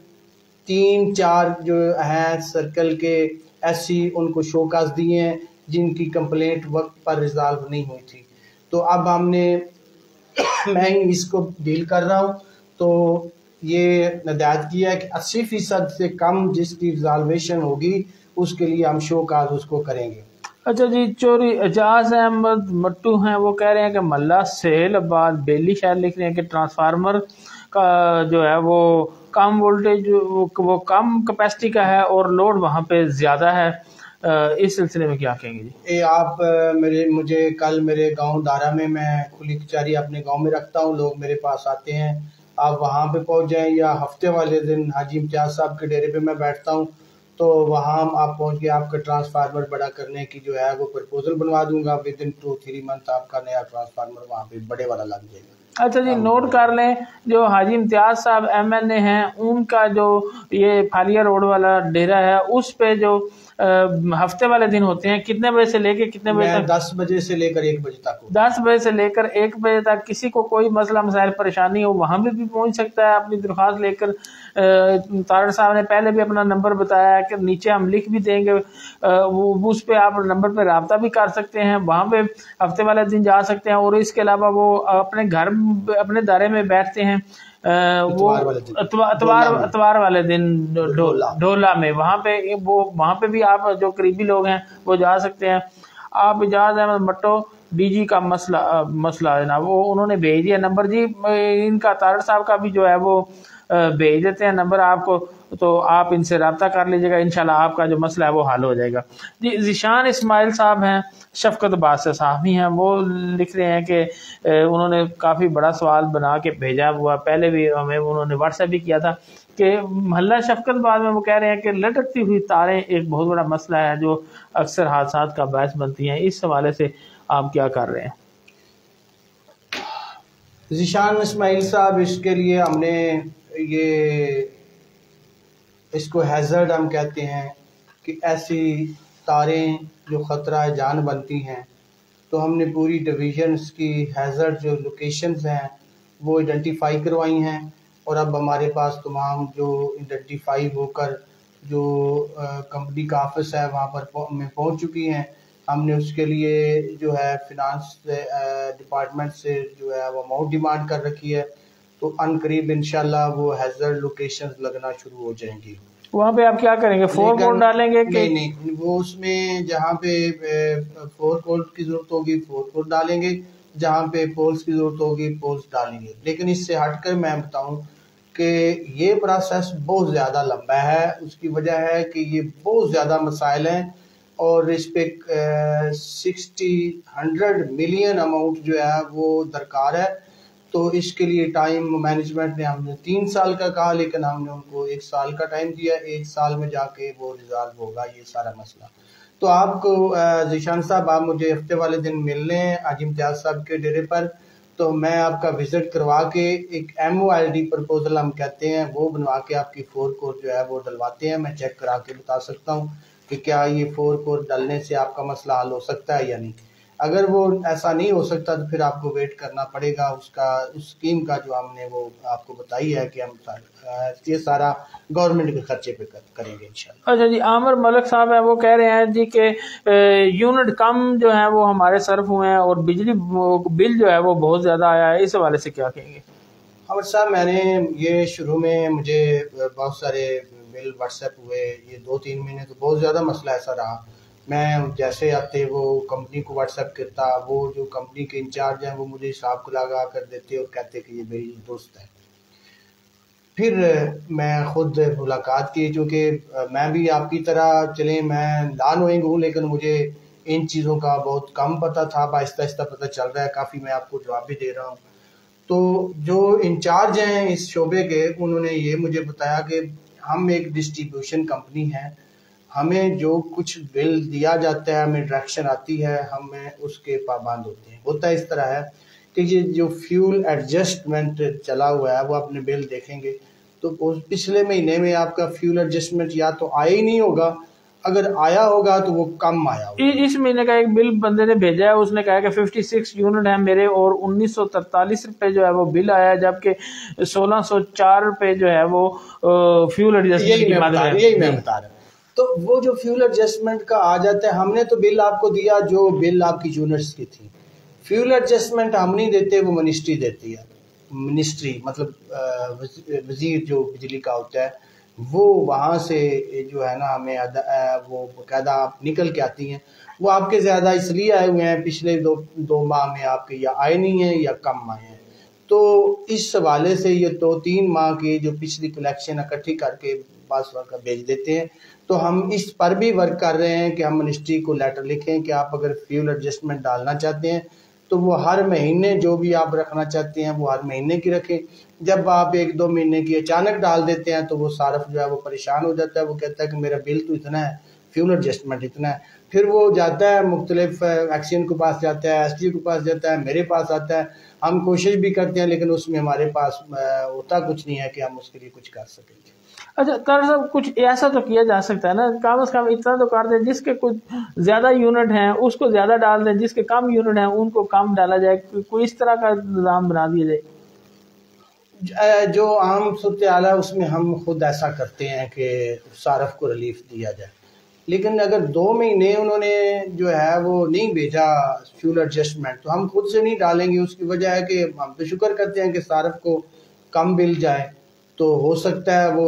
3-4 जो हैं सर्कल के SC उनको शोकास दिए हैं जिनकी कंप्लेंट वक्त पर रिजॉल्व नहीं हुई थी। तो अब हमने मैं इसको डील कर रहा हूँ, तो ये हिदायत किया है कि 80% से कम जिसकी रिजॉल्वेशन होगी उसके लिए हम शो काज उसको करेंगे। अच्छा जी, चोरी एजाज अहमद मट्टू हैं, वो कह रहे हैं कि मल्ला सेहलाबाद बेली शहर लिख रहे हैं कि ट्रांसफार्मर का जो है वो कम वोल्टेज वो कम कैपेसिटी का है और लोड वहाँ पे ज़्यादा है। इस सिलसिले में क्या कहेंगे जी? आप मुझे कल मेरे गांव दारा में, मैं खुली कचहरी अपने गांव में रखता हूं, लोग मेरे पास आते हैं, आप वहां पे पहुंच जाएं, या हफ्ते वाले दिन हाजी इम्तियाज साहब के डेरे पे मैं बैठता हूं, तो वहां आप पहुंच के आपका ट्रांसफार्मर बड़ा करने की जो है वो प्रपोजल बनवा दूंगा। विद इन 2-3 मंथ आपका नया ट्रांसफार्मर वहाँ पे बड़े वाला लग जाएगा। अच्छा जी, नोट कर लें, जो हाजी इम्तियाज साहब MNA हैं उनका जो ये फालिया रोड वाला डेरा है उस पे जो हफ्ते वाले दिन होते हैं, कितने बजे से लेकर कितने बजे तक? 10 बजे से लेकर 1 बजे तक। 10 बजे से लेकर 1 बजे तक किसी को कोई मसला मसाइल परेशानी हो वहाँ भी पहुँच सकता है अपनी दरख्वास्त लेकर। तारड़ साहब ने पहले भी अपना नंबर बताया है कि नीचे हम लिख भी देंगे, वो उस पर आप नंबर पर रब्ता भी कर सकते हैं, वहाँ पे हफ्ते वाले दिन जा सकते हैं। और इसके अलावा वो अपने घर अपने दायरे में बैठते हैं, वो अतवार वाले दिन ढोला में, वहाँ पे भी आप जो करीबी लोग हैं वो जा सकते हैं। आप एजाज अहमद मट्टो DG का मसला है ना, वो उन्होंने भेज दिया नंबर जी। इनका तारड़ साहब का भी जो है वो भेज देते हैं नंबर आपको, तो आप इनसे रब्ता कर लीजिएगा, इंशाल्लाह आपका जो मसला है वो हल हो जाएगा जी। ज़िशान इस्माइल साहब हैं, शफकत बादशाह साहब ही हैं, वो लिख रहे हैं कि उन्होंने काफ़ी बड़ा सवाल बना के भेजा हुआ, पहले भी हमें उन्होंने व्हाट्सएप भी किया था कि मोहल्ला शफकतबाद में वो कह रहे हैं कि लटकती हुई तारें एक बहुत बड़ा मसला है जो अक्सर हादसा का बायस बनती हैं। इस हवाले से आप क्या कर रहे हैं? ज़िशान इस्माइल साहब, इसके लिए हमने ये इसको हैज़र्ड हम कहते हैं कि ऐसी तारें जो ख़तरा जान बनती हैं, तो हमने पूरी डिवीजन्स की हैज़र्ड जो लोकेशंस हैं वो आइडेंटिफाई करवाई हैं, और अब हमारे पास तमाम जो आइडेंटिफाई होकर जो कंपनी का ऑफिस है वहाँ पर में पहुँच चुकी हैं। हमने उसके लिए जो है फिनांस डिपार्टमेंट से जो है वो अमाउंट डिमांड कर रखी है, तो अनकरीब इंशाल्लाह वो हैज़र्ड लोकेशंस लगना शुरू हो जाएंगी। वहाँ पे आप क्या करेंगे, 4 कोड डालेंगे कि नहीं, वो उसमें जहाँ पे 4 कोड की जरूरत होगी 4 कोड डालेंगे, जहाँ पे पोल्स की जरूरत होगी पोल्स डालेंगे। लेकिन इससे हटकर मैं बताऊं कि ये प्रोसेस बहुत ज़्यादा लंबा है। उसकी वजह है कि ये बहुत ज़्यादा मसाइल हैं और इस पे 100 मिलियन अमाउंट जो है वो दरकार है। तो इसके लिए टाइम मैनेजमेंट ने हमने 3 साल का कहा, लेकिन हमने उनको 1 साल का टाइम दिया। 1 साल में जाके वो रिजॉल्व होगा ये सारा मसला। तो आपको ज़िशान साहब, आप मुझे हफ्ते वाले दिन मिल लें आज इम्तियाज़ साहब के डेरे पर, तो मैं आपका विजिट करवा के एक MOLD प्रपोजल हम कहते हैं वो बनवा के आपकी 4 कोर जो है वो डलवाते हैं। मैं चेक करा के बता सकता हूँ कि क्या ये 4 कोर डालने से आपका मसला हल हो सकता है या नहीं। अगर वो ऐसा नहीं हो सकता तो फिर आपको वेट करना पड़ेगा उसका, उस स्कीम का जो हमने वो आपको बताई है कि हम ये सारा गवर्नमेंट के खर्चे पे करेंगे इंशाल्लाह। अच्छा जी, आमिर मलिक साहब हैं, वो कह रहे हैं जी कि यूनिट कम जो है वो हमारे सर्फ हुए हैं और बिजली बिल जो है वो बहुत ज़्यादा आया है, इस हवाले से क्या कहेंगे? आमिर साहब, मैंने ये शुरू में मुझे बहुत सारे बिल व्हाट्सएप हुए, ये 2-3 महीने तो बहुत ज़्यादा मसला ऐसा रहा। मैं जैसे आते वो कंपनी को व्हाट्सएप करता, वो जो कंपनी के इंचार्ज हैं वो मुझे हिसाब को लगा कर देते और कहते कि ये मेरी दोस्त है। फिर मैं खुद मुलाकात की, क्योंकि मैं भी आपकी तरह चले मैं नॉन नोइंग हूँ, लेकिन मुझे इन चीज़ों का बहुत कम पता था। आहिस्ता आहिस्ता पता चल रहा है काफ़ी, मैं आपको जवाब भी दे रहा हूँ। तो जो इंचार्ज हैं इस शोबे के, उन्होंने ये मुझे बताया कि हम एक डिस्ट्रीब्यूशन कंपनी है, हमें जो कुछ बिल दिया जाता है, हमें डायरेक्शन आती है, हमें उसके पाबंद होते हैं। होता इस तरह है कि ये जो फ्यूल एडजस्टमेंट चला हुआ है वो अपने बिल देखेंगे तो उस पिछले महीने में आपका फ्यूल एडजस्टमेंट या तो आया ही नहीं होगा, अगर आया होगा तो वो कम आया होगा। इस महीने का एक बिल बंदे ने भेजा है, उसने कहा कि 56 यूनिट है मेरे और 1943 रुपए जो है वो बिल आया, जबकि 1604 रुपए जो है वो फ्यूल एडजस्टमेंट की मात्रा है। यही मैं बता रहा हूँ। तो वो जो फ्यूल एडजस्टमेंट का आ जाता है, हमने तो बिल आपको दिया जो बिल आपकी यूनिट्स की थी। फ्यूल एडजस्टमेंट हम नहीं देते, वो मिनिस्ट्री देती है। मिनिस्ट्री मतलब वजीर जो बिजली का होता है, वो वहाँ से जो है ना हमें वो बाकायदा निकल के आती हैं। वो आपके ज़्यादा इसलिए आए हुए हैं, पिछले दो माह में आपके या आए नहीं हैं या कम आए हैं। तो इस हवाले से ये 2-3 माह की जो पिछली कलेक्शन इकट्ठी करके पास भेज देते हैं। तो हम इस पर भी वर्क कर रहे हैं कि हम मिनिस्ट्री को लेटर लिखें कि आप अगर फ्यूल एडजस्टमेंट डालना चाहते हैं तो वो हर महीने जो भी आप रखना चाहते हैं वो हर महीने की रखें। जब आप 1-2 महीने की अचानक डाल देते हैं तो वो सार्फ जो है वो परेशान हो जाता है, वो कहता है कि मेरा बिल तो इतना है, फ्यूल एडजस्टमेंट इतना है। फिर वो जाता है मुख्तलिफ एक्शन के पास जाता है, SDO के पास जाता है, मेरे पास आता है। हम कोशिश भी करते हैं लेकिन उसमें हमारे पास होता कुछ नहीं है कि हम उसके लिए कुछ कर सकेंगे। अच्छा तारड़ साहब, कुछ ऐसा तो किया जा सकता है ना, कम से कम इतना तो कर दें जिसके कुछ ज्यादा यूनिट हैं उसको ज्यादा डाल दें, जिसके कम यूनिट हैं उनको कम डाला जाए, कोई इस तरह का निज़ाम बना दिया जाए। जो आम सूरत हाल है उसमें हम खुद ऐसा करते हैं कि सारफ को रिलीफ दिया जाए। लेकिन अगर 2 महीने उन्होंने जो है वो नहीं भेजा फ्यूल एडजस्टमेंट, तो हम खुद से नहीं डालेंगे। उसकी वजह है कि हम तो शुक्र करते हैं कि सारफ को कम बिल जाए, तो हो सकता है वो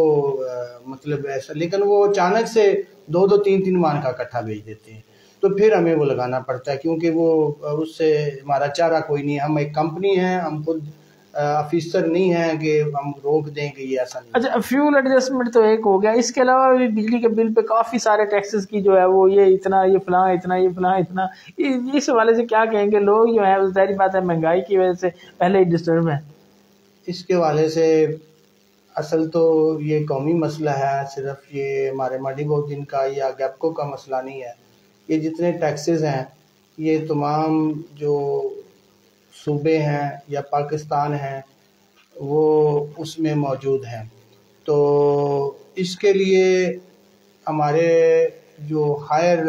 मतलब ऐसा, लेकिन वो अचानक से 2-2, 3-3 माह का इकट्ठा भेज देते हैं। तो फिर हमें वो लगाना पड़ता है, क्योंकि वो उससे हमारा चारा कोई नहीं है। हम एक कंपनी है, हम खुद ऑफिसर नहीं है कि हम रोक दें कि ये ऐसा नहीं। अच्छा, फ्यूल एडजस्टमेंट तो एक हो गया, इसके अलावा भी बिजली के बिल पे काफ़ी सारे टैक्सेस की जो है वो ये इतना, ये फलां इतना, ये फलां इतना, इस हवाले से क्या कहेंगे? लोग जो है जाहिर बात है महंगाई की वजह से पहले ही डिस्टर्ब है। इसके हवाले से असल तो ये कौमी मसला है, सिर्फ ये हमारे मंडी बहुद्दीन का या गैपको का मसला नहीं है। ये जितने टैक्सेस हैं ये तमाम जो सूबे हैं या पाकिस्तान हैं वो उसमें मौजूद हैं। तो इसके लिए हमारे जो हायर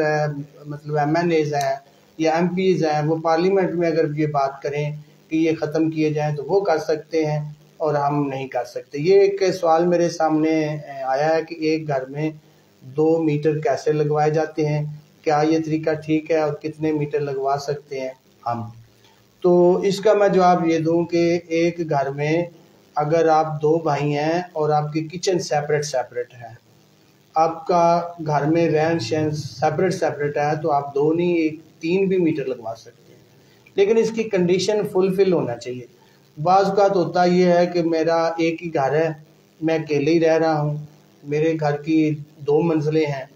मतलब MNAs हैं या MPs हैं वो पार्लियामेंट में अगर ये बात करें कि ये ख़त्म किए जाएं तो वो कर सकते हैं और हम नहीं कर सकते। ये एक सवाल मेरे सामने आया है कि एक घर में 2 मीटर कैसे लगवाए जाते हैं, क्या ये तरीका ठीक है और कितने मीटर लगवा सकते हैं हम। तो इसका मैं जवाब ये दूं कि एक घर में अगर आप 2 भाई हैं और आपकी किचन सेपरेट है, आपका घर में रहन सहन सेपरेट है, तो आप 2 नहीं 3 भी मीटर लगवा सकते हैं। लेकिन इसकी कंडीशन फुलफिल होना चाहिए। बाज़ औक़ात होता ये है कि मेरा एक ही घर है, मैं अकेले ही रह रहा हूँ, मेरे घर की 2 मंजिलें हैं,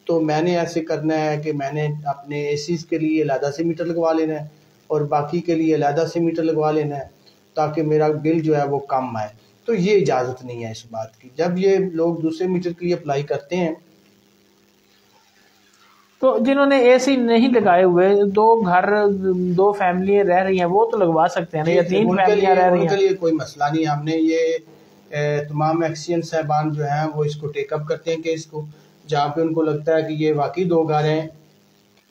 तो मैंने ऐसे करना है कि मैंने अपने ACs के लिए अलहदा से मीटर लगवा लेना है और बाकी के लिए अलहदा से मीटर लगवा लेना है ताकि मेरा बिल जो है वो कम आए। तो ये इजाज़त नहीं है इस बात की। जब ये लोग दूसरे मीटर के लिए अप्लाई करते हैं, तो जिन्होंने AC नहीं लगाए हुए, 2 फैमिलियां रह रही हैं, वो तो लगवा सकते हैं ना, या 3 फैमिलियां रह रही हैं, उनके लिए कोई मसला नहीं। हमने ये तमाम एक्सियन साहबान जो हैं वो इसको टेकअप करते हैं केस को, जहाँ पे उनको लगता है कि ये वाकई 2 घर हैं,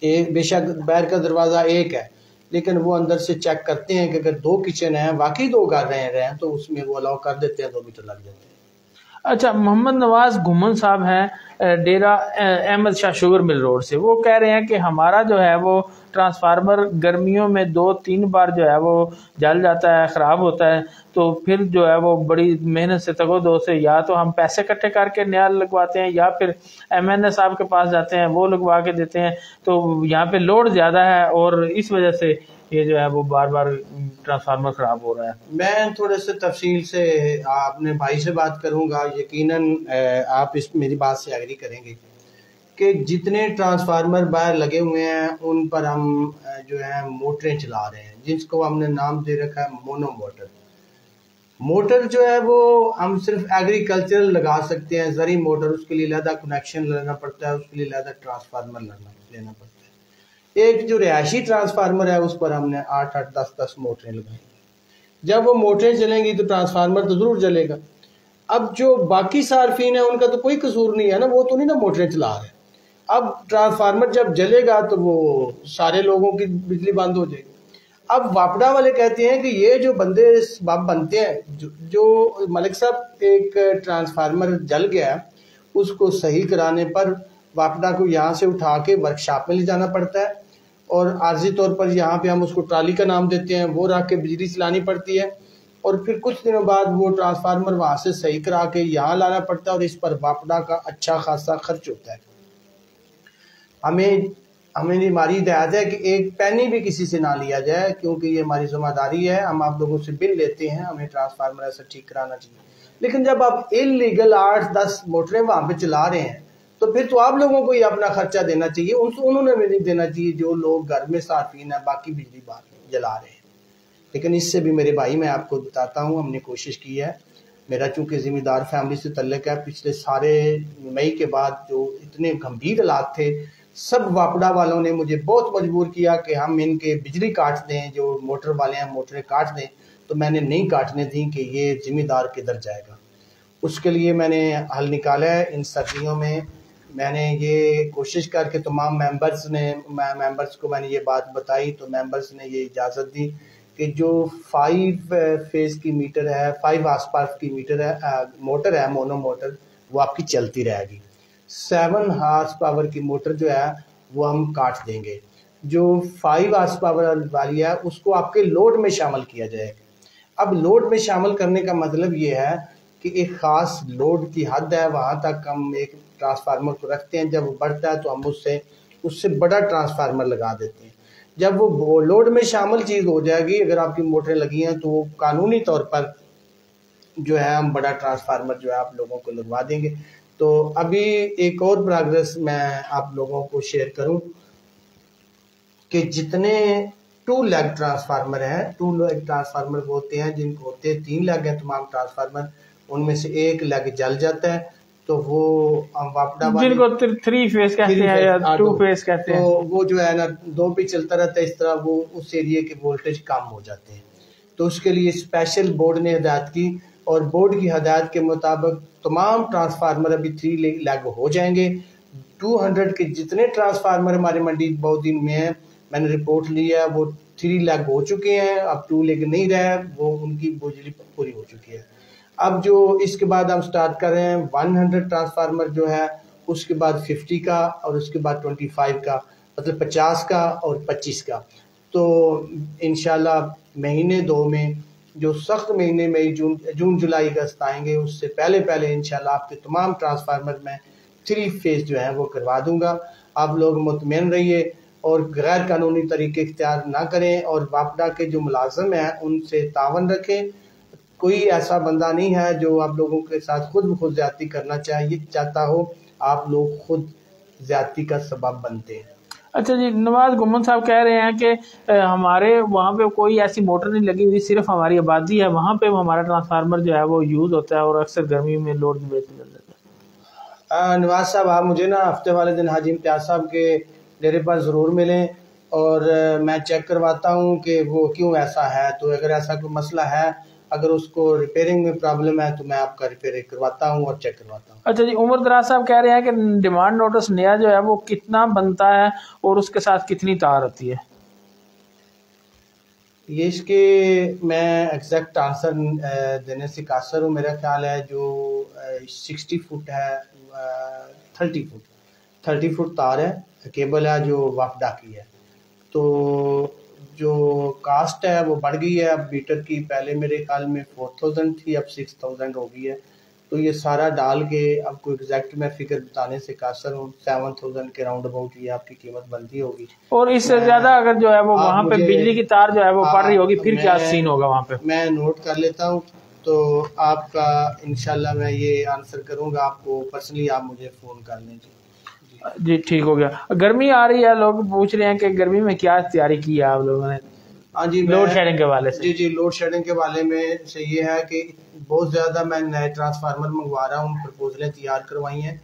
एक बेशक बाहर का दरवाज़ा एक है लेकिन वो अंदर से चेक करते हैं कि अगर 2 किचन हैं, वाकई 2 घर रह रहे हैं, तो उसमें वो अलाउ कर देते हैं, 2 मीटर लग जाते हैं। अच्छा, मोहम्मद नवाज घुमन साहब हैं Dera Ahmad Shah sugar mill road से, वो कह रहे हैं कि हमारा जो है वो ट्रांसफार्मर गर्मियों में 2-3 बार जो है वो जल जाता है, ख़राब होता है, तो फिर जो है वो बड़ी मेहनत से तगो-दो से या तो हम पैसे इकट्ठे करके नया लगवाते हैं या फिर MNA साहब के पास जाते हैं, वो लगवा के देते हैं। तो यहाँ पे लोड ज़्यादा है और इस वजह से ये जो है वो बार बार ट्रांसफार्मर ख़राब हो रहा है। मैं थोड़े से तफसील से अपने भाई से बात करूंगा, यकीनन आप इस मेरी बात से एग्री करेंगे कि जितने ट्रांसफार्मर बाहर लगे हुए हैं उन पर हम जो है मोटरें चला रहे हैं, जिसको हमने नाम दे रखा है मोनो मोटर। मोटर जो है वो हम सिर्फ एग्रीकल्चरल लगा सकते हैं, जरी मोटर, उसके लिए अलहदा कनेक्शन लेना पड़ता है, उसके लिए अलहदा ट्रांसफार्मर लेना पड़ता है। एक जो रिहायशी ट्रांसफार्मर है उस पर हमने 8-8, 10-10 मोटरें लगाई। जब वो मोटरें चलेंगी तो ट्रांसफार्मर तो जरूर जलेगा। अब जो बाकी सार्फिन है उनका तो कोई कसूर नहीं है ना, वो तो नहीं ना मोटरें चला रहे। अब ट्रांसफार्मर जब जलेगा तो वो सारे लोगों की बिजली बंद हो जाएगी। अब वापडा वाले कहते हैं कि ये जो बंदे बाप बनते हैं, जो मलिक साहब एक ट्रांसफार्मर जल गया उसको सही कराने पर वापडा को यहाँ से उठा के वर्कशॉप में ले जाना पड़ता है और आर्जी तौर पर यहाँ पे हम उसको ट्राली का नाम देते हैं, वो रख के बिजली चलानी पड़ती है और फिर कुछ दिनों बाद वो ट्रांसफार्मर वहाँ से सही करा के यहाँ लाना पड़ता है और इस पर वापडा का अच्छा खासा खर्च होता है। हमें हमारी हिदायत है कि एक पैनी भी किसी से ना लिया जाए, क्योंकि ये हमारी जिम्मेदारी है। हम आप लोगों से बिल लेते हैं, हमें ट्रांसफार्मर ऐसा ठीक कराना चाहिए। लेकिन जब आप इलीगल 8-10 मोटरें वहाँ पे चला रहे हैं तो फिर तो आप लोगों को ही अपना खर्चा देना चाहिए, उन्होंने भी नहीं देना चाहिए जो लोग घर में सार्फिन है बाकी बिजली बात जला रहे हैं। लेकिन इससे भी मेरे भाई, मैं आपको बताता हूँ, हमने कोशिश की है। मेरा चूँकि ज़िम्मेदार फैमिली से तल्लुक़ है, पिछले सारे मई के बाद जो इतने गंभीर हालात थे, सब वापडा वालों ने मुझे बहुत मजबूर किया कि हम इनके बिजली काट दें, जो मोटर वाले हैं मोटरें काट दें, तो मैंने नहीं काटने दी कि ये ज़िम्मेदार किधर जाएगा। उसके लिए मैंने हल निकाला है। इन सर्दियों में मैंने ये कोशिश करके तमाम मेंबर्स को मैंने ये बात बताई, तो मेंबर्स ने ये इजाज़त दी कि जो 5 फेज़ की मीटर है, 5 आसपास की मीटर है, मोटर है मोनो मोटर, वो आपकी चलती रहेगी। 7 हार्स पावर की मोटर जो है वो हम काट देंगे। जो 5 हार्स पावर वाली है उसको आपके लोड में शामिल किया जाएगा। अब लोड में शामिल करने का मतलब ये है कि एक ख़ास लोड की हद है, वहाँ तक हम एक ट्रांसफार्मर को रखते हैं। जब वो बढ़ता है तो हम उससे उससे बड़ा ट्रांसफार्मर लगा देते हैं। जब वो लोड में शामिल चीज़ हो जाएगी, अगर आपकी मोटरें लगी हैं, तो वो कानूनी तौर पर जो है हम बड़ा ट्रांसफार्मर जो है आप लोगों को लगवा देंगे। तो अभी एक और प्रोग्रेस मैं आप लोगों को शेयर करूं कि जितने 2 लेग ट्रांसफार्मर हैं, 2 लेग ट्रांसफार्मर होते हैं, जिनको होते हैं 3 लेग हैं तमाम ट्रांसफार्मर, उनमें से 1 लेग जल जाता है, तो वो वापडा जिनको 3 फेस कहते हैं या 2 फेस कहते हैं, तो वो जो है ना 2 पे चलता रहता है, इस तरह वो उस एरिया के वोल्टेज कम हो जाते हैं। तो उसके लिए स्पेशल बोर्ड ने हिदायत की, और बोर्ड की हदायत के मुताबिक तमाम ट्रांसफार्मर अभी 3 लेग हो जाएंगे। 200 के जितने ट्रांसफार्मर हमारे मंडी बहुद्दीन में हैं, मैंने रिपोर्ट ली है, वो 3 लेग हो चुके हैं, अब 2 लेग नहीं रहे, वो उनकी बिजली पूरी हो चुकी है। अब जो इसके बाद हम स्टार्ट कर रहे हैं 100 ट्रांसफार्मर जो है, उसके बाद 50 का, और उसके बाद 25 का, मतलब 50 का और 25 का। तो इंशाल्लाह महीने 2 में, जो सख्त महीने मई जून जुलाई अगस्त आएंगे, उससे पहले इंशाल्लाह आपके तमाम ट्रांसफार्मर में 3 फेज जो है वो करवा दूंगा। आप लोग मुतमईन रहिए और गैर कानूनी तरीके इख्तियार ना करें, और वापडा के जो मुलाजिम हैं उनसे तावन रखें। कोई ऐसा बंदा नहीं है जो आप लोगों के साथ खुद ज्यादती करना चाहता हो, आप लोग खुद ज्यादती का सबब बनते हैं। अच्छा जी, नवाज गुम्मन साहब कह रहे हैं कि हमारे वहाँ पे कोई ऐसी मोटर नहीं लगी हुई, सिर्फ हमारी आबादी है, वहाँ पे हमारा ट्रांसफार्मर जो है वो यूज़ होता है और अक्सर गर्मी में लोड बेहतर मिल जाता है। नवाज साहब, आप मुझे ना हफ्ते वाले दिन हाजी इम्तियाज साहब के डेरे पर ज़रूर मिलें, और मैं चेक करवाता हूँ कि वो क्यों ऐसा है। तो अगर ऐसा कोई मसला है, अगर उसको रिपेयरिंग में प्रॉब्लम है, तो मैं आपका रिपेयर करवाता हूँ और चेक करवाता हूँ। अच्छा जी, उमर दराज साहब कह रहे हैं कि डिमांड नोटिस नया जो है वो कितना बनता है और उसके साथ कितनी तार होती है? ये इसके मैं एग्जैक्ट आंसर देने से कासर हूँ। मेरा ख्याल है जो 60 फुट है, 30 फुट तार है, केबल है जो वापडा की है। तो जो कास्ट है वो बढ़ गई है अब मीटर की, पहले मेरे ख्याल में 4000 थी, अब 6000 हो गई है। तो ये सारा डाल के आपको एग्जैक्ट मैं फिगर बताने से कासर हूँ, 7000 के राउंड अबाउट ये आपकी कीमत बनती होगी। और इससे ज्यादा अगर जो है वो वहाँ पे बिजली की तार जो है वो पड़ रही होगी, फिर क्या सीन होगा वहाँ पे? मैं नोट कर लेता हूँ, तो आपका इंशाल्लाह मैं ये आंसर करूँगा आपको पर्सनली, आप मुझे फ़ोन कर लें जी। ठीक हो गया। गर्मी आ रही है, लोग पूछ रहे हैं कि गर्मी में क्या तैयारी की है आप लोगों ने? हाँ जी, लोड शेडिंग के वाले से। जी, लोड शेडिंग के वाले में से ये है कि बहुत ज़्यादा मैं नए ट्रांसफार्मर मंगवा रहा हूँ, प्रपोजलें तैयार करवाई हैं।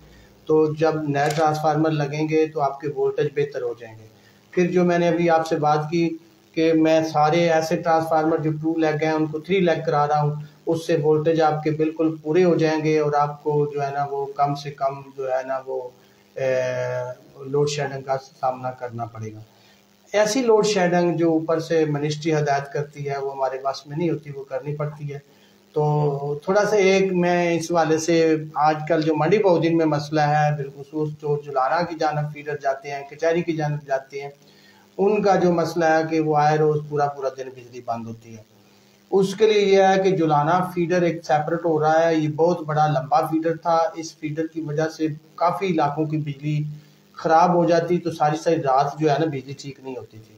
तो जब नए ट्रांसफार्मर लगेंगे तो आपके वोल्टेज बेहतर हो जाएंगे। फिर जो मैंने अभी आपसे बात की कि मैं सारे ऐसे ट्रांसफार्मर जो 2 लेग हैं उनको 3 लेग करा रहा हूँ, उससे वोल्टेज आपके बिल्कुल पूरे हो जाएंगे, और आपको जो है ना वो कम से कम जो है ना वो लोड शेडिंग का सामना करना पड़ेगा। ऐसी लोड शेडिंग जो ऊपर से मिनिस्ट्री हदायत करती है वो हमारे पास में नहीं होती, वो करनी पड़ती है। तो थोड़ा सा एक मैं इस वाले से, आजकल जो मंडी बहुद्दीन में मसला है, बिलखुसूस जो जुलाना की जानब फीडर जाते हैं, कचहरी की जानब जाते हैं, उनका जो मसला है कि वो आए रोज़ पूरा दिन बिजली बंद होती है। उसके लिए यह है कि जुलाना फीडर एक सेपरेट हो रहा है, ये बहुत बड़ा लंबा फीडर था, इस फीडर की वजह से काफ़ी इलाकों की बिजली ख़राब हो जाती, तो सारी रात जो है ना बिजली ठीक नहीं होती थी।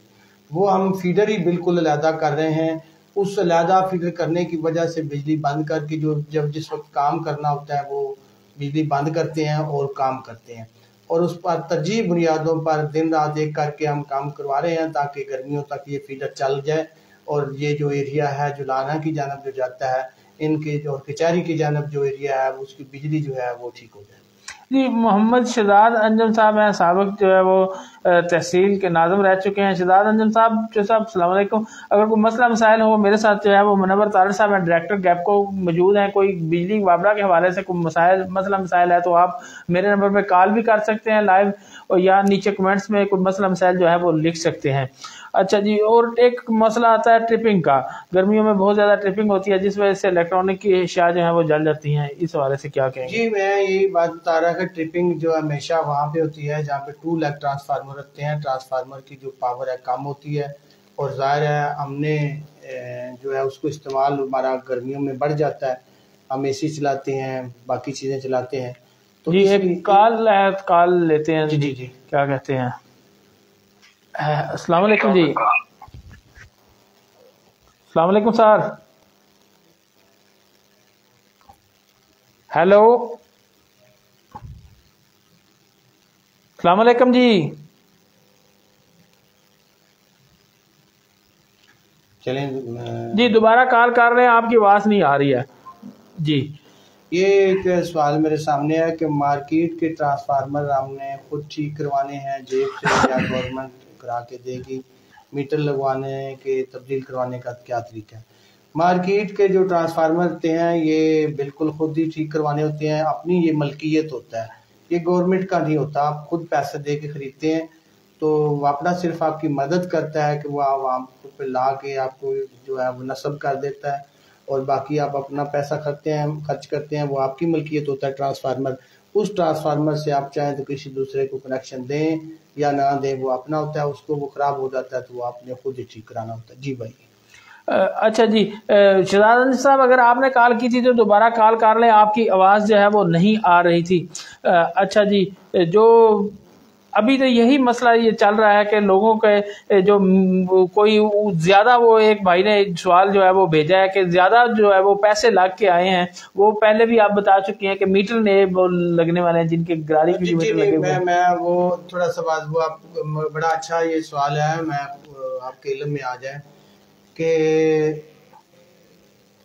वो हम फीडर ही बिल्कुल अलहदा कर रहे हैं, उस अलहदा फीडर करने की वजह से बिजली बंद करके जो जब जिस वक्त काम करना होता है वो बिजली बंद करते हैं और काम करते हैं, और उस पर तरजीह बुनियादों पर दिन रात एक करके हम काम करवा रहे हैं ताकि गर्मियों तक ये फीडर चल जाए, और ये जो एरिया है जुलाना की जानब जो जाता है, इनके और कचहरी की जानब जो एरिया है उसकी बिजली जो है वो ठीक हो जाए। जी, मोहम्मद शहजाद अंजम साहब हैं, साबिक जो है वो तहसील के नाज़िम रह चुके हैं। शहजाद अंजम साहब अस्सलाम वालेकुम। अगर कोई मसला मसाइल हो, मेरे साथ जो है वो मुनव्वर तारिक साहब हैं, डायरेक्टर गैपको मौजूद हैं। कोई बिजली वापडा के हवाले से कोई मसला मसाइल है तो आप मेरे नंबर पर कॉल भी कर सकते हैं लाइव, और या नीचे कमेंट्स में कोई मसला मसाइल जो है वो लिख सकते हैं। अच्छा जी, और एक मसला आता है ट्रिपिंग का। गर्मियों में बहुत ज़्यादा ट्रिपिंग होती है जिस वजह से इलेक्ट्रॉनिक की अशिया जो है वो जल जाती हैं, इस हवाले से क्या कहेंगे? जी, मैं यही बात बता रहा कि ट्रिपिंग जो हमेशा वहाँ पे होती है जहाँ पे 2 लेग ट्रांसफार्मर रखते हैं, ट्रांसफार्मर की जो पावर है कम होती है, और ज़ाहिर है हमने जो है उसको इस्तेमाल हमारा गर्मियों में बढ़ जाता है, हम AC चलाते हैं, बाकी चीज़ें चलाते हैं। तो जी, एक कॉल लेते हैं। जी, क्या कहते हैं? अस्सलाम वालेकुम जी। अस्सलाम वालेकुम सर। हेलो, अस्सलाम वालेकुम जी। चलें जी दोबारा कॉल कर रहे हैं, आपकी आवाज़ नहीं आ रही है जी। ये एक सवाल मेरे सामने है कि मार्केट के ट्रांसफार्मर हमने खुद ठीक करवाने हैं जेब से या गवर्नमेंट करा के देगी, मीटर लगवाने के तब्दील करवाने का क्या तरीका है। मार्केट के जो ट्रांसफार्मर होते हैं ये बिल्कुल खुद ही ठीक करवाने होते हैं, अपनी ये मलकियत होता है, ये गवर्नमेंट का नहीं होता। आप खुद पैसे दे के खरीदते हैं, तो वापडा सिर्फ आपकी मदद करता है कि वो आवाम पे ला के आपको जो है वो नस्ब कर देता है, और बाकी आप अपना पैसा खर्च करते हैं, वो आपकी मलकियत होता है ट्रांसफार्मर। उस ट्रांसफार्मर से आप चाहें तो किसी दूसरे को कनेक्शन दें या ना दें, वो अपना होता है। उसको वो ख़राब हो जाता है तो वो आपने खुद ही ठीक कराना होता है। जी भाई। अच्छा जी, शहजाद साहब अगर आपने कॉल की थी तो दोबारा कॉल कर लें, आपकी आवाज़ जो है वो नहीं आ रही थी। अच्छा जी, जो अभी तो यही मसला ये चल रहा है कि लोगों के जो कोई ज़्यादा, वो एक भाई ने सवाल जो है वो भेजा है कि ज़्यादा जो है वो पैसे लग के आए हैं। वो पहले भी आप बता चुकी हैं कि मीटर ने वो लगने वाले हैं जिनके गरारी की मीटर लगे हुए हैं। मैं वो थोड़ा सा बात, वो आप बड़ा अच्छा ये सवाल है, मैं आपके इल्म में आ जाए कि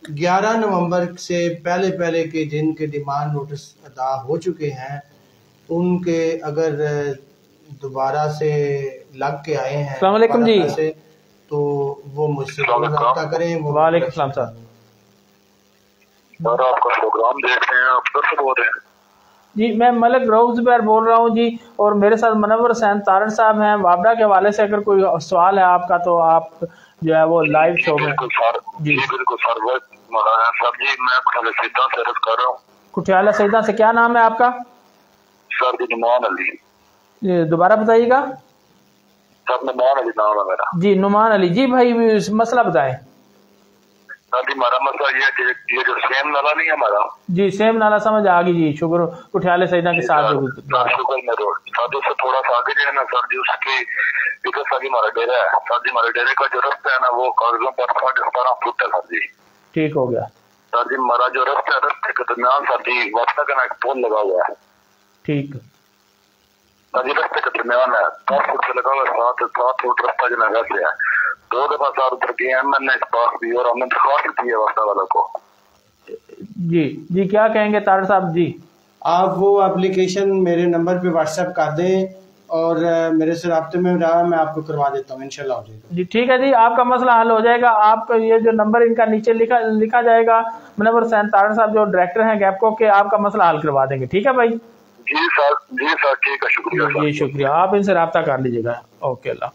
11 नवंबर से पहले के जिनके डिमांड नोटिस अदा हो चुके हैं उनके अगर दोबारा से लग के आए हैं अस्सलाम वालेकुम जी, से, तो वो मुझसे रब्ता करें। वालेकुम सलाम सर। आपका प्रोग्राम देख रहे हैं, आप कैसे बोल रहे हैं? जी मैं मलिक रऊफ ज़ुबैर बोल रहा हूँ जी, और मेरे साथ मनव्वर हुसैन तारण साहब हैं। वापडा के हवाले से अगर कोई सवाल है आपका तो आप जो है वो लाइव शो में। जी बिल्कुल सर, सर जी मैं कुटियाला सईदा से अर्ज कर रहा हूँ। कुटियाला सईदा से, क्या नाम है आपका? सर जी नुमान अली। दोबारा बताइएगा। सर नुमान अली नाम है मेरा। जी नुमान अली जी, भाई मसला बताएं। सर जी हमारा मसला ये है कि ये जो सेम नाला नहीं है हमारा। जी सेम नाला समझ आ गई जी, शुक्र कुटियाला सईदा के साथ जो शुक्र में रोड सर से थोड़ा सा आगे जो है ना सर जी, उसकी इधर सर जी हमारा डेरा है। सर जी हमारे डेरे का जो रास्ता है ना वो कागजों पर 17.5 फुट है सर जी। ठीक हो गया सर जी। हमारा जो रास्ता है, रास्ते के दरमियान सर जी वापसा का ना एक पोल लगा हुआ है। ठीक सर जी रास्ते के दरमियान है, 10 फुट से लगा हुआ है, 7 फुट रास्ता जो है वैसे है। 2 दफा सर उतर गए हैं मैंने इस पास भी, और हमने दरख्वास्त की है वापसा वालों को। जी जी क्या कहेंगे तार साहब जी? आप वो एप्लीकेशन मेरे नंबर पे व्हाट्सएप कर दें और मेरे से राब्ते में रहा, मैं आपको करवा देता हूँ, इंशाल्लाह हो जाएगा। जी ठीक है जी, आपका मसला हल हो जाएगा। आपका ये जो नंबर इनका नीचे लिखा जाएगा, मनव्वर हुसैन तारण साहब जो डायरेक्टर हैं गैपको के, आपका मसला हल करवा देंगे। ठीक है भाई? जी सर ठीक है, शुक्रिया जी शुक्रिया, आप इनसे रब्ता कर लीजिएगा। ओके अल्लाह।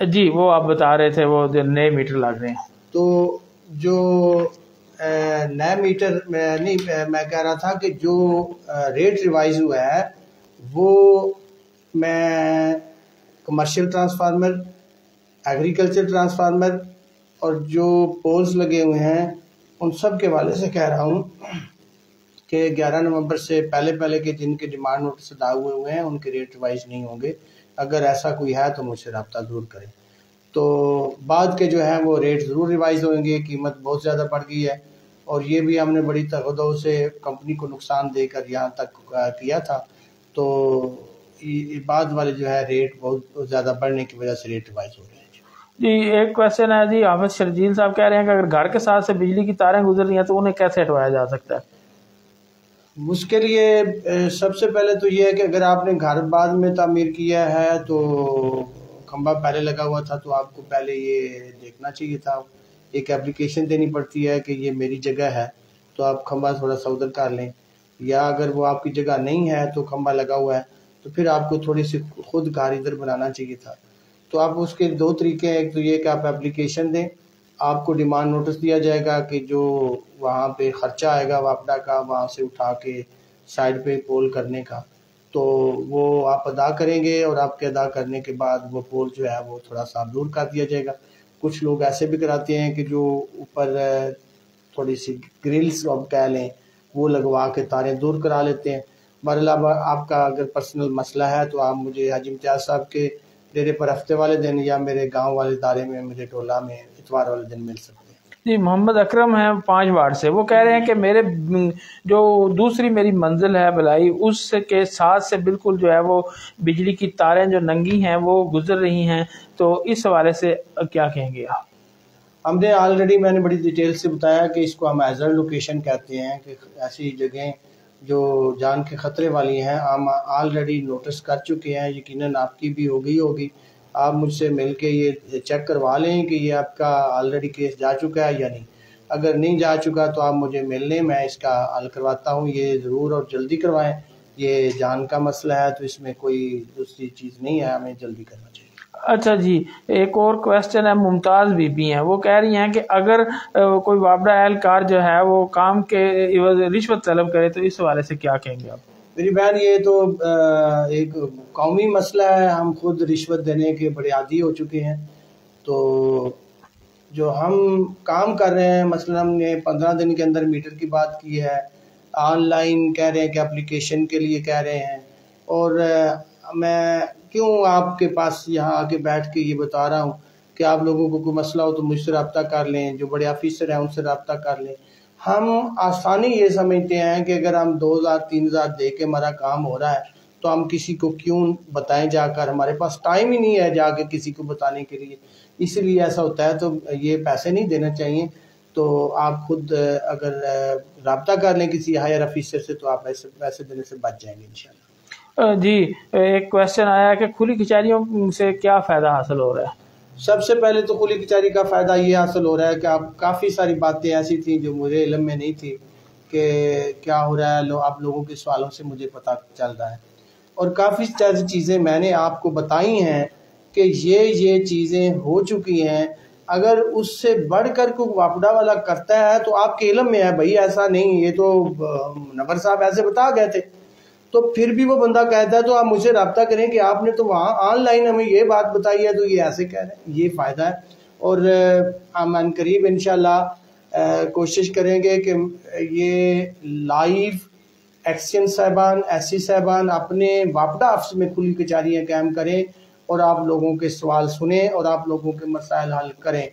जी वो आप बता रहे थे वो जो नए मीटर लग रहे हैं, तो जो नया मीटर मैं कह रहा था कि जो रेट रिवाइज हुआ है वो मैं कमर्शियल ट्रांसफार्मर, एग्रीकल्चर ट्रांसफार्मर और जो पोल्स लगे हुए हैं उन सब के वाले से कह रहा हूँ कि 11 नवंबर से पहले के जिनके डिमांड नोटिस अदा हुए हैं उनके रेट रिवाइज नहीं होंगे। अगर ऐसा कोई है तो मुझसे रब्ता ज़रूर करें। तो बाद के जो हैं वो रेट ज़रूर रिवाइज होंगे। कीमत बहुत ज़्यादा बढ़ गई है और ये भी हमने बड़ी तगदो से कंपनी को नुकसान देकर यहाँ तक किया था, तो बाद वाले जो है रेट बहुत ज़्यादा बढ़ने की वजह से रेट रिवाइज हो रहे हैं। जी एक क्वेश्चन है जी, हाफिज शर्जील साहब कह रहे हैं कि अगर घर के साथ से बिजली की तारें गुजर रही हैं तो उन्हें कैसे हटवाया जा सकता है? उसके लिए सबसे पहले तो ये है कि अगर आपने घर बाद में तामीर किया है तो खंबा पहले लगा हुआ था तो आपको पहले ये देखना चाहिए था। एक एप्लीकेशन देनी पड़ती है कि ये मेरी जगह है, तो आप खंबा थोड़ा सा उधर कर लें, या अगर वो आपकी जगह नहीं है तो खंबा लगा हुआ है तो फिर आपको थोड़ी सी खुद घर इधर बनाना चाहिए था। तो आप उसके 2 तरीके हैं, एक तो ये कि आप एप्लीकेशन दें, आपको डिमांड नोटिस दिया जाएगा कि जो वहाँ पे ख़र्चा आएगा वापडा का वहाँ से उठा के साइड पे पोल करने का, तो वो आप अदा करेंगे और आपके अदा करने के बाद वो पोल जो है वो थोड़ा सा दूर कर दिया जाएगा। कुछ लोग ऐसे भी कराते हैं कि जो ऊपर थोड़ी सी ग्रिल्स अब कह लें वो लगवा के तारें दूर करा लेते हैं, बहरहाल आपका अगर पर्सनल मसला है तो आप मुझे हाजी इम्तियाज़ साहब के डेरे पर हफ्ते वाले दिन या मेरे गांव वाले दायरे में, मुझे टोला में इतवार वाले दिन मिल सकते हैं। जी, मोहम्मद अकरम हैं 5 वार्ड से। वो कह रहे हैं कि मेरे जो दूसरी मेरी मंजिल है भलाई, उसके साथ से बिल्कुल जो है वो बिजली की तारें जो नंगी हैं वो गुजर रही हैं, तो इस हवाले से क्या कहेंगे आप? हमने ऑलरेडी, मैंने बड़ी डिटेल से बताया कि इसको हम हैज़र्ड लोकेशन कहते हैं, कि ऐसी जगहें जो जान के ख़तरे वाली हैं हम ऑलरेडी नोटिस कर चुके हैं। यकीनन आपकी भी हो गई होगी। आप मुझसे मिल के ये चेक करवा लें कि ये आपका ऑलरेडी केस जा चुका है या नहीं। अगर नहीं जा चुका तो आप मुझे मिल लें, मैं इसका हल करवाता हूँ। ये ज़रूर और जल्दी करवाएं, ये जान का मसला है तो इसमें कोई दूसरी चीज़ नहीं है, हमें जल्दी करना चाहिए। अच्छा जी, एक और क्वेश्चन है, मुमताज़ बीबी हैं। वो कह रही हैं कि अगर कोई वापडा एहलकार जो है वो काम के एवज रिश्वत तलब करे तो इस हवाले से क्या कहेंगे आप? मेरी बहन, ये तो एक कौमी मसला है। हम खुद रिश्वत देने के बड़े आदी हो चुके हैं। तो जो हम काम कर रहे हैं, मसलन हमने 15 दिन के अंदर मीटर की बात की है, ऑनलाइन कह रहे हैं कि एप्लीकेशन के लिए कह रहे हैं, और मैं क्यों आपके पास यहाँ आके बैठ के ये बता रहा हूँ कि आप लोगों को कोई मसला हो तो मुझसे रब्ता कर लें, जो बड़े ऑफिसर हैं उनसे रब्ता कर लें। हम आसानी ये समझते हैं कि अगर हम 2000-3000 दे के हमारा काम हो रहा है तो हम किसी को क्यों बताएं जाकर, हमारे पास टाइम ही नहीं है जाके किसी को बताने के लिए, इसलिए ऐसा होता है। तो ये पैसे नहीं देना चाहिए। तो आप खुद अगर रब्ता कर लें किसी हायर ऑफिसर से तो आप पैसे देने से बच जाएंगे इंशाल्लाह। जी, एक क्वेश्चन आया है कि खुली कचहरियों से क्या फ़ायदा हासिल हो रहा है? सबसे पहले तो खुली कचहरी का फ़ायदा ये हासिल हो रहा है कि आप काफ़ी सारी बातें ऐसी थी जो मुझे इल्म में नहीं थी कि क्या हो रहा है, आप लोगों के सवालों से मुझे पता चल रहा है। और काफ़ी सारी चीज़ें मैंने आपको बताई हैं कि ये चीज़ें हो चुकी हैं। अगर उससे बढ़कर कोई वापडा वाला करता है तो आपके इल्म में है भाई, ऐसा नहीं, ये तो नवर साहब ऐसे बता गए थे, तो फिर भी वो बंदा कहता है तो आप मुझसे रब्ता करें कि आपने तो वहाँ ऑनलाइन हमें ये बात बताई है तो ये ऐसे कह रहे हैं। ये फ़ायदा है। और हम अनकरीब इंशाल्लाह कोशिश करेंगे कि ये लाइव एक्शन साहबान, एससी साहबान अपने वापडा ऑफिस में खुली कचहरियाँ कायम करें और आप लोगों के सवाल सुने और आप लोगों के मसाइल हल करें।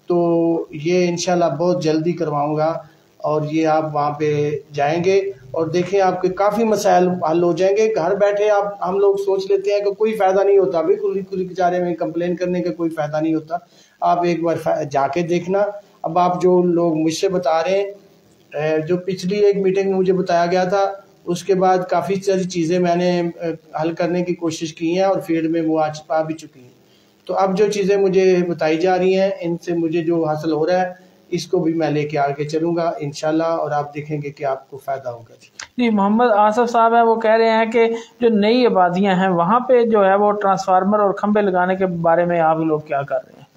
तो ये इंशाल्लाह बहुत जल्दी करवाऊँगा और ये आप वहाँ पे जाएंगे और देखें आपके काफ़ी मसाइल हल हो जाएंगे। घर बैठे आप, हम लोग सोच लेते हैं कि कोई फ़ायदा नहीं होता, भाई खुली कचहरी में कंप्लेन करने का कोई फ़ायदा नहीं होता। आप एक बार जाके देखना। अब आप जो लोग मुझसे बता रहे हैं, जो पिछली एक मीटिंग में मुझे बताया गया था, उसके बाद काफ़ी सारी चीज़ें मैंने हल करने की कोशिश की हैं और फील्ड में वो आज पा भी चुकी हैं। तो अब जो चीज़ें मुझे बताई जा रही हैं, इनसे मुझे जो हासिल हो रहा है इसको भी मैं लेके आगे चलूँगा इंशाल्लाह, और आप देखेंगे कि आपको फ़ायदा होगा। जी, मोहम्मद आसफ साहब हैं। वो कह रहे हैं कि जो नई आबादियाँ हैं वहाँ पे जो है वो ट्रांसफार्मर और खंबे लगाने के बारे में आप लोग क्या कर रहे हैं?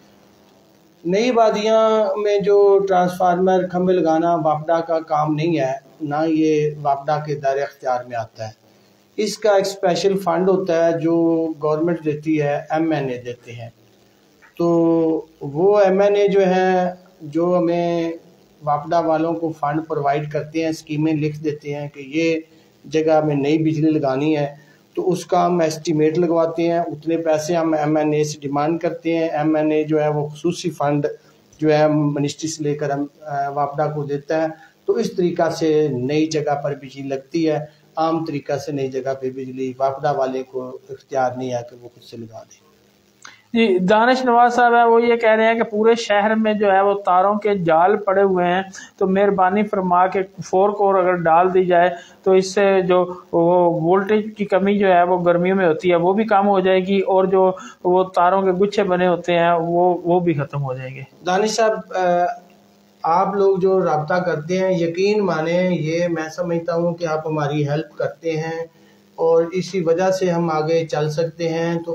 नई आबादियाँ में जो ट्रांसफार्मर खंबे लगाना वापडा का काम नहीं है, ना ये वापडा के दायरे अख्तियार में आता है। इसका एक स्पेशल फंड होता है जो गवर्नमेंट देती है, MNA देते हैं। तो वो MNA जो है, जो हमें वापडा वालों को फंड प्रोवाइड करते हैं, स्कीमें लिख देते हैं कि ये जगह हमें नई बिजली लगानी है, तो उसका हम एस्टीमेट लगवाते हैं, उतने पैसे हम MNA से डिमांड करते हैं। MNA जो है वो खुसूसी फ़ंड जो है मिनिस्ट्री से लेकर हम वापडा को देता है। तो इस तरीक़ा से नई जगह पर बिजली लगती है। आम तरीक़ा से नई जगह पे बिजली वापडा वाले को इख्तियार नहीं है कि वो खुद से लगा दे। जी, दानिश नवाज साहब है। वो ये कह रहे हैं कि पूरे शहर में जो है वो तारों के जाल पड़े हुए हैं, तो मेहरबानी फरमा के 4 कोर अगर डाल दी जाए तो इससे जो वो वोल्टेज की कमी जो है वो गर्मियों में होती है वो भी कम हो जाएगी, और जो वो तारों के गुच्छे बने होते हैं वो भी ख़त्म हो जाएंगे। दानिश साहब, आप लोग जो रब्ता करते हैं, यकीन माने ये मैं समझता हूँ कि आप हमारी हेल्प करते हैं और इसी वजह से हम आगे चल सकते हैं। तो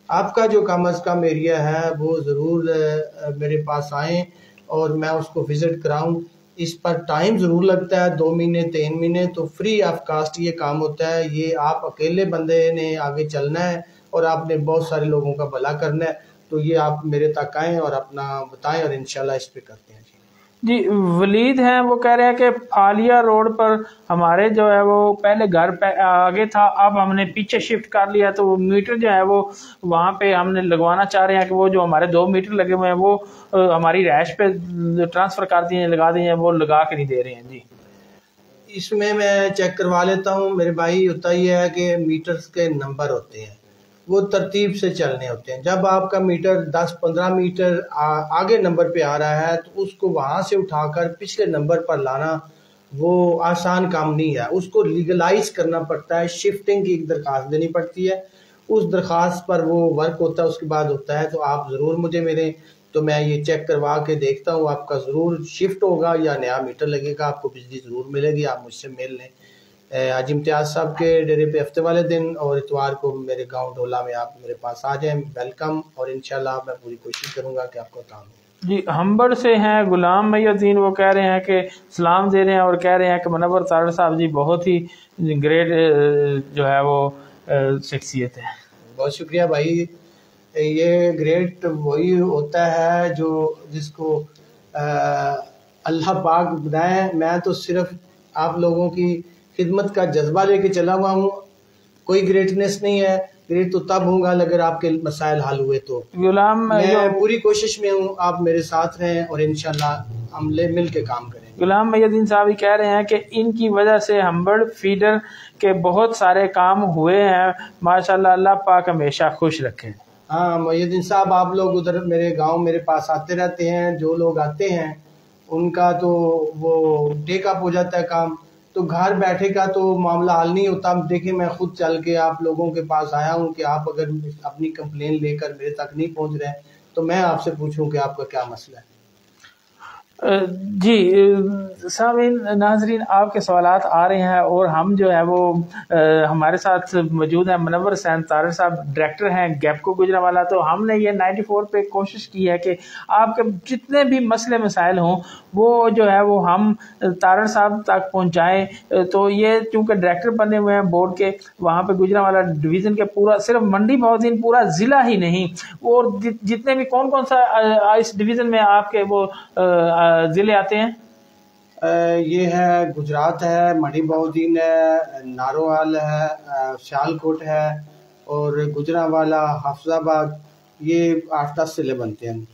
आपका जो कम अज़ कम एरिया है वो ज़रूर मेरे पास आएँ और मैं उसको विज़िट कराऊँ। इस पर टाइम ज़रूर लगता है, 2 महीने 3 महीने, तो फ्री ऑफ कास्ट ये काम होता है। ये आप अकेले बंदे ने आगे चलना है और आपने बहुत सारे लोगों का भला करना है। तो ये आप मेरे तक आएँ और अपना बताएं और इंशाल्लाह इस पे करते हैं। जी वलीद हैं, वो कह रहे हैं कि फालिया रोड पर हमारे जो है वो पहले घर आगे था, अब हमने पीछे शिफ्ट कर लिया, तो वो मीटर जो है वो वहाँ पे हमने लगवाना चाह रहे हैं कि वो जो हमारे 2 मीटर लगे हुए हैं वो हमारी रैश पे ट्रांसफ़र कर दिए, लगा दिए हैं, वो लगा के नहीं दे रहे हैं। जी इसमें मैं चेक करवा लेता हूँ मेरे भाई। होता ही है कि मीटर्स के नंबर होते हैं, वो तरतीब से चलने होते हैं। जब आपका मीटर 10-15 मीटर आगे नंबर पे आ रहा है तो उसको वहाँ से उठाकर पिछले नंबर पर लाना वो आसान काम नहीं है, उसको लीगलाइज करना पड़ता है, शिफ्टिंग की एक दरख्वास्त देनी पड़ती है, उस दरख्वास्त पर वो वर्क होता है, उसके बाद होता है। तो आप ज़रूर मुझे मेरे, तो मैं ये चेक करवा के देखता हूँ, आपका ज़रूर शिफ्ट होगा या नया मीटर लगेगा, आपको बिजली ज़रूर मिलेगी, आप मुझसे मिल लें। आज इम्तियाज़ साहब के डेरे पे हफ्ते वाले दिन और इतवार को मेरे गांव ढोला में आप मेरे पास आ जाएं, वेलकम, और इंशाल्लाह मैं पूरी कोशिश करूंगा कि आपको काम हो। जी हम्बड़ से हैं गुलाम मैयुद्दीन, वो कह रहे हैं कि सलाम दे रहे हैं और कह रहे हैं कि मुनव्वर तारड़ साहब जी बहुत ही ग्रेट जो है वो शख्सियत है। बहुत शुक्रिया भाई। ये ग्रेट वही होता है जो जिसको अल्लाह पाक बनाए। मैं तो सिर्फ आप लोगों की खिदमत का जज्बा लेके चला हुआ हूँ, कोई ग्रेटनेस नहीं है। ग्रेट तो तब होगा अगर आपके मसाइल हल हुए। तो गुलाम मैं पूरी कोशिश में हूँ, आप मेरे साथ रहें और इंशाल्लाह हम मिल के काम करें। गुलाम मैयुद्दीन साहब ही कह रहे हैं कि इनकी वजह से हम्बड़ फीडर के बहुत सारे काम हुए हैं, माशाल्लाह, अल्लाह पाक हमेशा खुश रखे। हाँ मैयुद्दीन साहब, आप लोग उधर मेरे गांव मेरे पास आते रहते हैं, जो लोग आते हैं उनका तो वो टेकअप हो जाता है काम, तो घर बैठे का तो मामला हल नहीं होता। देखिए मैं खुद चल के आप लोगों के पास आया हूँ कि आप अगर अपनी कंप्लेन लेकर मेरे तक नहीं पहुँच रहे तो मैं आपसे पूछूं कि आपका क्या मसला है। जी सामीन नाजरीन, आपके सवालात आ रहे हैं और हम जो है वो हमारे साथ मौजूद हैं मुनव्वर हुसैन तारड़ साहब, डायरेक्टर हैं गैपको गुजरांवाला। तो हमने ये 94 पे कोशिश की है कि आपके जितने भी मसले मसाइल हों वो जो है वो हम तारड़ साहब तक पहुंचाएं। तो ये चूँकि डायरेक्टर बने हुए हैं बोर्ड के, वहाँ पे गुजरांवाला डिवीज़न के पूरा सिर्फ मंडी बहुद्दीन पूरा ज़िला ही नहीं, और जितने भी कौन कौन सा इस डिवीज़न में आपके वो जिले आते हैं? ये है गुजरात है, मंडी बहुद्दीन है, नारोवाल है, सियालकोट है और गुजरांवाला, हाफिजाबाद, ये 8-10 जिले बनते हैं।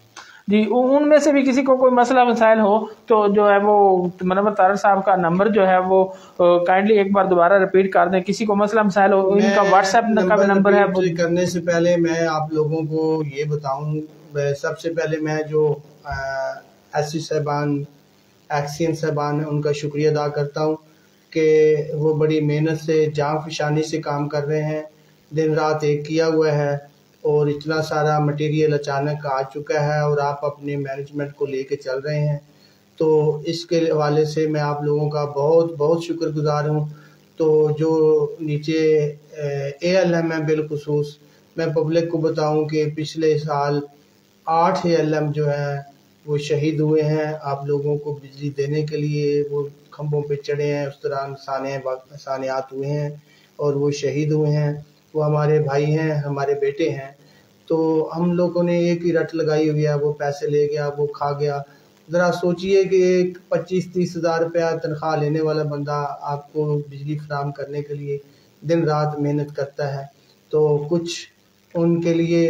जी उनमें से भी किसी को कोई मसला मसाइल हो तो जो है वो मुनव्वर तारड़ साहब का नंबर जो है वो काइंडली एक बार दोबारा रिपीट कर दें। किसी को मसला मसाइल हो, इनका व्हाट्सएप का भी नंबर है। करने से पहले मैं आप लोगों को ये बताऊं, सबसे पहले मैं जो एससी साहबान, एक्सीएम साहबान है, उनका शुक्रिया अदा करता हूँ कि वो बड़ी मेहनत से जान फिशानी से काम कर रहे हैं, दिन रात एक किया हुआ है और इतना सारा मटेरियल अचानक आ चुका है और आप अपने मैनेजमेंट को लेके चल रहे हैं। तो इसके हवाले से मैं आप लोगों का बहुत बहुत शुक्रगुजार हूँ। तो जो नीचे ALM है, बिलखुसूस मैं पब्लिक को बताऊं कि पिछले साल 8 ALM जो है वो शहीद हुए हैं आप लोगों को बिजली देने के लिए। वो खंभों पे चढ़े हैं, उस दौरान सानियात हुए हैं और वो शहीद हुए हैं। वो हमारे भाई हैं, हमारे बेटे हैं। तो हम लोगों ने एक ही रट लगाई हुई है, वो पैसे ले गया, वो खा गया। ज़रा सोचिए कि एक 25-30 हज़ार रुपया तनख्वाह लेने वाला बंदा आपको बिजली फराहम करने के लिए दिन रात मेहनत करता है। तो कुछ उनके लिए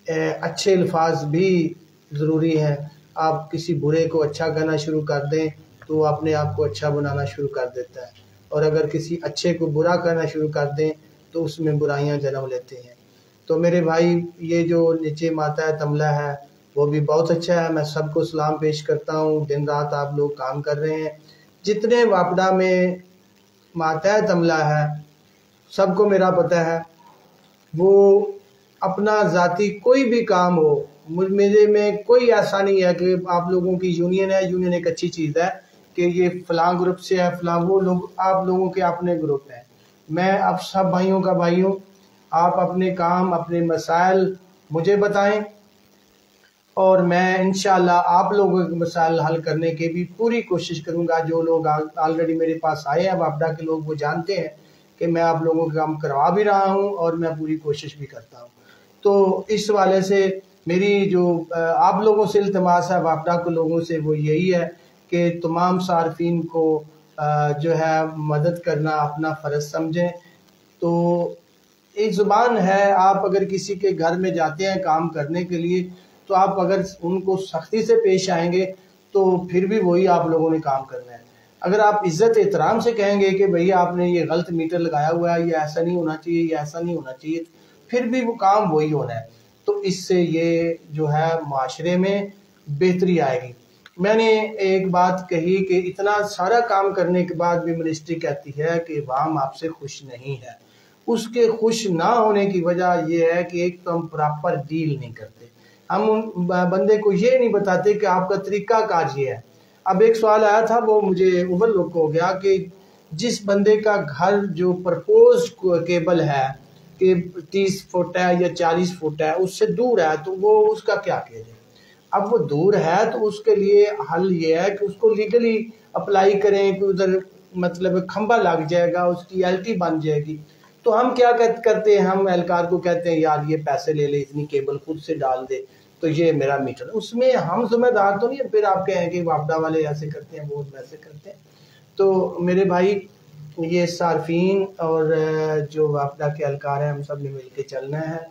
अच्छे अल्फाज भी ज़रूरी हैं। आप किसी बुरे को अच्छा कहना शुरू कर दें तो अपने आप को अच्छा बनाना शुरू कर देता है, और अगर किसी अच्छे को बुरा कहना शुरू कर दें तो उसमें बुराइयां जन्म लेते हैं। तो मेरे भाई, ये जो नीचे माता तमला है वो भी बहुत अच्छा है, मैं सबको सलाम पेश करता हूँ। दिन रात आप लोग काम कर रहे हैं। जितने वापडा में माता तमला है सबको मेरा पता है, वो अपना ज़ाती कोई भी काम हो, मेरे में कोई ऐसा नहीं है कि आप लोगों की यूनियन है, यूनियन एक अच्छी चीज़ है कि ये फलां ग्रुप से है, फलां वो लोग, आप लोगों के अपने ग्रुप हैं। मैं अब सब भाइयों का भाई हूँ। आप अपने काम, अपने मसाइल मुझे बताएं और मैं इंशाल्लाह आप लोगों के मसाइल हल करने की भी पूरी कोशिश करूँगा। जो लोग ऑलरेडी मेरे पास आए हैं वापडा के लोग, वो जानते हैं कि मैं आप लोगों का काम करवा भी रहा हूँ और मैं पूरी कोशिश भी करता हूँ। तो इस वाले से मेरी जो आप लोगों से इल्तमास है वापडा के लोगों से, वो यही है कि तमाम सार्फिन को जो है मदद करना अपना फ़र्ज समझें। तो एक ज़ुबान है, आप अगर किसी के घर में जाते हैं काम करने के लिए, तो आप अगर उनको सख्ती से पेश आएंगे तो फिर भी वही आप लोगों ने काम करना है। अगर आप इज्जत एहतराम से कहेंगे कि भैया आपने ये गलत मीटर लगाया हुआ है, ये ऐसा नहीं होना चाहिए, ये ऐसा नहीं होना चाहिए, फिर भी वो काम वही होना है। तो इससे ये जो है माशरे में बेहतरी आएगी। मैंने एक बात कही कि इतना सारा काम करने के बाद भी मिनिस्ट्री कहती है कि अवाम आपसे खुश नहीं है। उसके खुश ना होने की वजह यह है कि एक तो हम प्रॉपर डील नहीं करते, हम उन बंदे को ये नहीं बताते कि आपका तरीका काज ये है। अब एक सवाल आया था, वो मुझे ओवरलुक हो गया कि जिस बंदे का घर जो प्रपोज केबल है कि 30 फुट है या 40 फुट है, उससे दूर है, तो वो उसका क्या किया जाए। अब वो दूर है तो उसके लिए हल ये है कि उसको लीगली अप्लाई करें कि उधर मतलब खंबा लग जाएगा, उसकी एलटी बन जाएगी। तो हम क्या करते हैं, हम एहलकार को कहते हैं यार ये पैसे ले ले, इतनी केबल खुद से डाल दे तो ये मेरा मीटर, उसमें हम जिम्मेदार तो नहीं है। फिर आप कहें कि वापडा वाले ऐसे करते हैं, वो वैसे करते हैं। तो मेरे भाई ये सार्फिन और जो वापडा के एहलकार हैं, हम सब ने मिल के चलना है,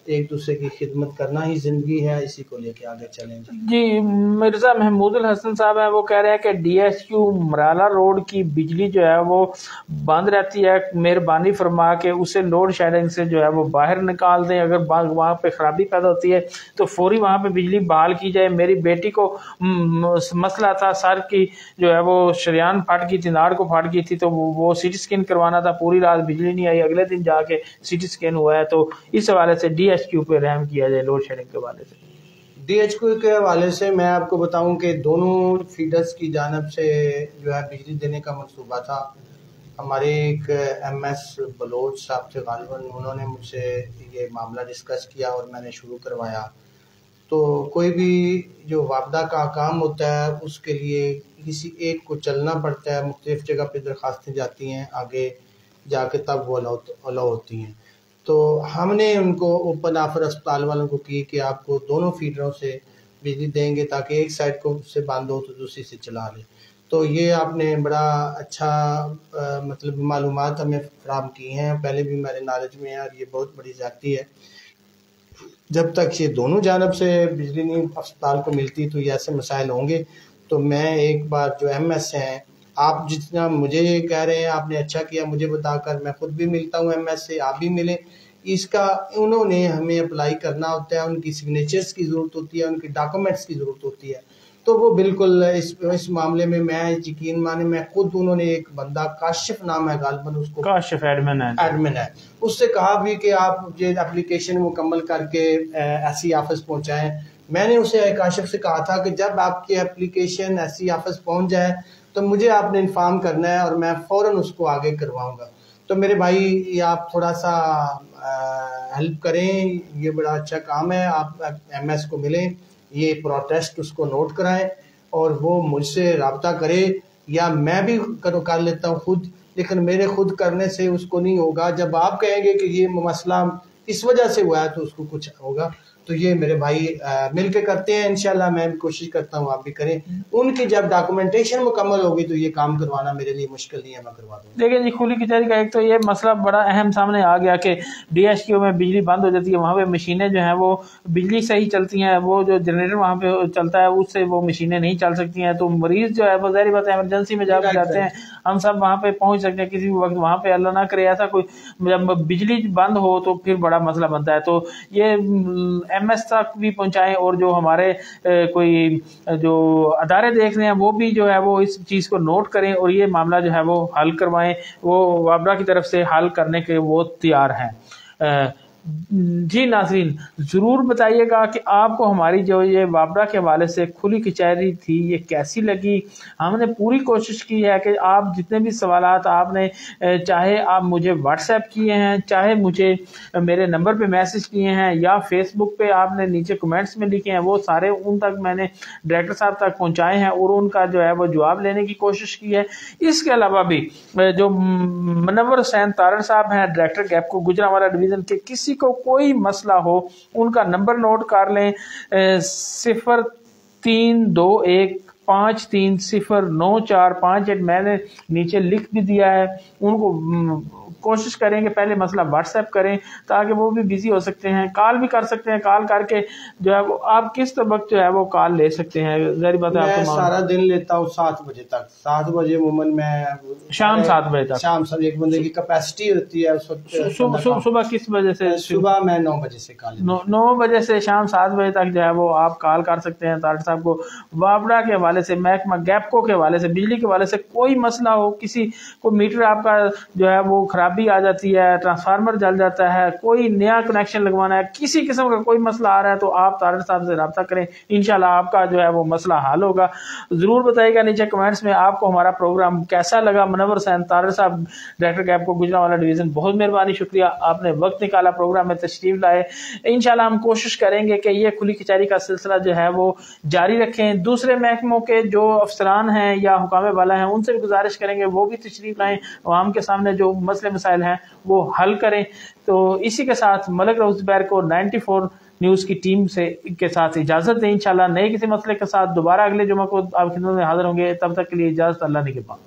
एक दूसरे की खिदमत करना ही जिंदगी है, इसी को लेके आगे चलेंगे। जी, मिर्जा महमूदुल हसन साहब हैं, वो कह रहे हैं कि DSQ मराला रोड की बिजली जो है वो बंद रहती है, मेहरबानी फरमा के उसे लोड शेडिंग से जो है वो बाहर निकाल दें। अगर वहाँ पे खराबी पैदा होती है तो फौरी वहाँ पे बिजली बहाल की जाए। मेरी बेटी को मसला था, सर की जो है वो शरियान फट गई थी, नाड़ को फट गई थी, तो वो CT स्कैन करवाना था, पूरी रात बिजली नहीं आई, अगले दिन जाके CT स्कैन हुआ है। तो इस हवाले से DSQ पे रहम किया जाए लोड शेडिंग के हवाले से। DSQ के हवाले से मैं आपको बताऊं कि दोनों फीडर्स की जानब से जो है बिजली देने का मंसूबा था। हमारे एक MS बलोच साहब थे गालिबन, उन्होंने मुझसे ये मामला डिस्कस किया और मैंने शुरू करवाया। तो कोई भी जो वापदा का काम होता है उसके लिए किसी एक को चलना पड़ता है, मुख्तलिफ जगह पे दरख्वास्तें जाती हैं, आगे जाके तब वो अलाउ होती हैं। तो हमने उनको ओपन ऑफर अस्पताल वालों को की कि आपको दोनों फीडरों से बिजली देंगे ताकि एक साइड को से बंद हो तो दूसरी से चला ले। तो ये आपने बड़ा अच्छा मतलब मालूमात हमें फराहम की हैं, पहले भी मेरे नॉलेज में है, और ये बहुत बड़ी ज़्यादती है। जब तक ये दोनों जानब से बिजली नहीं अस्पताल को मिलती तो ये ऐसे मसाइल होंगे। तो मैं एक बार जो MS हैं, आप जितना मुझे कह रहे हैं आपने अच्छा किया मुझे बताकर, मैं खुद भी मिलता हूँ MS से, आप भी मिले। इसका उन्होंने हमें अप्लाई करना होता है, उनकी सिग्नेचर्स की ज़रूरत होती है, उनकी डॉक्यूमेंट्स की ज़रूरत होती है। तो वो बिल्कुल इस मामले में मैं यकीन माने, मैं खुद, उन्होंने एक बंदा काशिफ नाम है गालिबन, उसको काशिफ एडमिन है, उससे कहा भी कि आप ये एप्लीकेशन मुकम्मल करके SC ऑफिस पहुँचाएँ। मैंने उसे काशिफ से कहा था कि जब आपकी एप्लीकेशन SC ऑफिस पहुँच जाए तो मुझे आपने इन्फॉर्म करना है और मैं फ़ौरन उसको आगे करवाऊँगा। तो मेरे भाई ये आप थोड़ा सा हेल्प करें, ये बड़ा अच्छा काम है। आप MS को मिलें, ये प्रोटेस्ट उसको नोट कराएं और वो मुझसे रब्ता करे, या मैं भी कर लेता हूँ खुद, लेकिन मेरे खुद करने से उसको नहीं होगा। जब आप कहेंगे कि ये मसला इस वजह से हुआ है तो उसको कुछ होगा। तो ये मेरे भाई मिल के करते हैं, इंशाल्लाह मैं भी कोशिश करता हूँ आप भी करें। उनकी जब डॉक्यूमेंटेशन मुकम्मल होगी तो ये काम करवाना मेरे लिए मुश्किल नहीं है, मैं करवा दूँगा। देखिए जी, खुली कचहरी का एक तो ये मसला बड़ा अहम सामने आ गया कि DSQ में बिजली बंद हो जाती है, वहाँ पे मशीनें जो हैं वो बिजली से ही चलती हैं, वो जो जनरेटर वहाँ पे चलता है उससे वो मशीनें नहीं चल सकती हैं। तो मरीज जो है वो ज़ाहिर बात है इमरजेंसी में जब जाते हैं, हम सब वहाँ पे पहुँच सकते हैं किसी भी वक्त, वहाँ पे अल्लाह ना करे ऐसा कोई जब बिजली बंद हो तो फिर बड़ा मसला बनता है। तो ये MS तक भी पहुँचाएँ, और जो हमारे कोई जो अदारे देख रहे हैं वो भी जो है वो इस चीज़ को नोट करें और ये मामला जो है वो हल करवाएं। वो वापडा की तरफ से हल करने के वो तैयार हैं। जी नाज़रीन, ज़रूर बताइएगा कि आपको हमारी जो ये वापडा के हवाले से खुली कचहरी थी ये कैसी लगी। हमने पूरी कोशिश की है कि आप जितने भी सवालात आपने चाहे आप मुझे व्हाट्सएप किए हैं, चाहे मुझे मेरे नंबर पे मैसेज किए हैं, या फेसबुक पे आपने नीचे कमेंट्स में लिखे हैं, वो सारे उन तक मैंने डायरेक्टर साहब तक पहुँचाए हैं और उनका जो है वो जवाब लेने की कोशिश की है। इसके अलावा भी जो मुनव्वर हुसैन तारड़ साहब हैं, डायरेक्टर गैपको गुजरांवाला डिवीज़न के, किसी को कोई मसला हो उनका नंबर नोट कर लें, 0321 530945 मैंने नीचे लिख भी दिया है। उनको कोशिश करें कि पहले मसला व्हाट्सएप करें ताकि वो भी बिजी हो सकते हैं। कॉल भी कर सकते हैं, कॉल करके जो है वो आप किस वक्त जो है वो कॉल ले सकते हैं। जहरी बात है, मैं आपको सारा दिन लेता हूँ 7 बजे तक। 7 बजे अमूमन मैं शाम 7 बजे तक। शाम सब एक बंदे की कैपेसिटी होती है उस वक्त। सुबह किस बजे से? सुबह मैं 9 बजे से कॉल 9 बजे से शाम 7 बजे तक जो है वो आप कॉल कर सकते हैं तारड़ साहब को। वापडा के हवाले से, महकमा गैपको के हवाले से, बिजली के हवाले से कोई मसला हो, किसी को मीटर आपका जो है वो खराबी आ जाती है, ट्रांसफार्मर जल जाता है, कोई नया कनेक्शन लगवाना है, किसी किस्म का कोई मसला आ रहा है तो आप तारड़ साहब से रब्ता करें, इंशाल्लाह आपका जो है वो मसला हल होगा। जरूर बताइएगा नीचे कमेंट्स में आपको हमारा प्रोग्राम कैसा लगा। मुनव्वर हुसैन तारड़ साहब, डायरेक्टर गैपको गुजरांवाला डिवीजन, बहुत मेहरबानी, शुक्रिया, आपने वक्त निकाला, प्रोग्राम में तशरीफ लाए। इंशाल्लाह हम कोशिश करेंगे कि ये खुली कचहरी का सिलसिला जो है वो जारी रखें। दूसरे महकमों के जो अफसरान हैं या हुकामे वाला हैं उनसे भी गुजारिश करेंगे वो भी तशरीफ लाएं, आवाम के सामने जो मसले मसाइल हैं वो हल करें। तो इसी के साथ मलिक रऊफ ज़ुबैर को 94 न्यूज़ की टीम से के साथ इजाजत दें। इंशाल्लाह नए किसी मसले के साथ दोबारा अगले जुमा को आप खिदमत में हाजिर होंगे। तब तक के लिए इजाजत, अल्लाह निगहबान।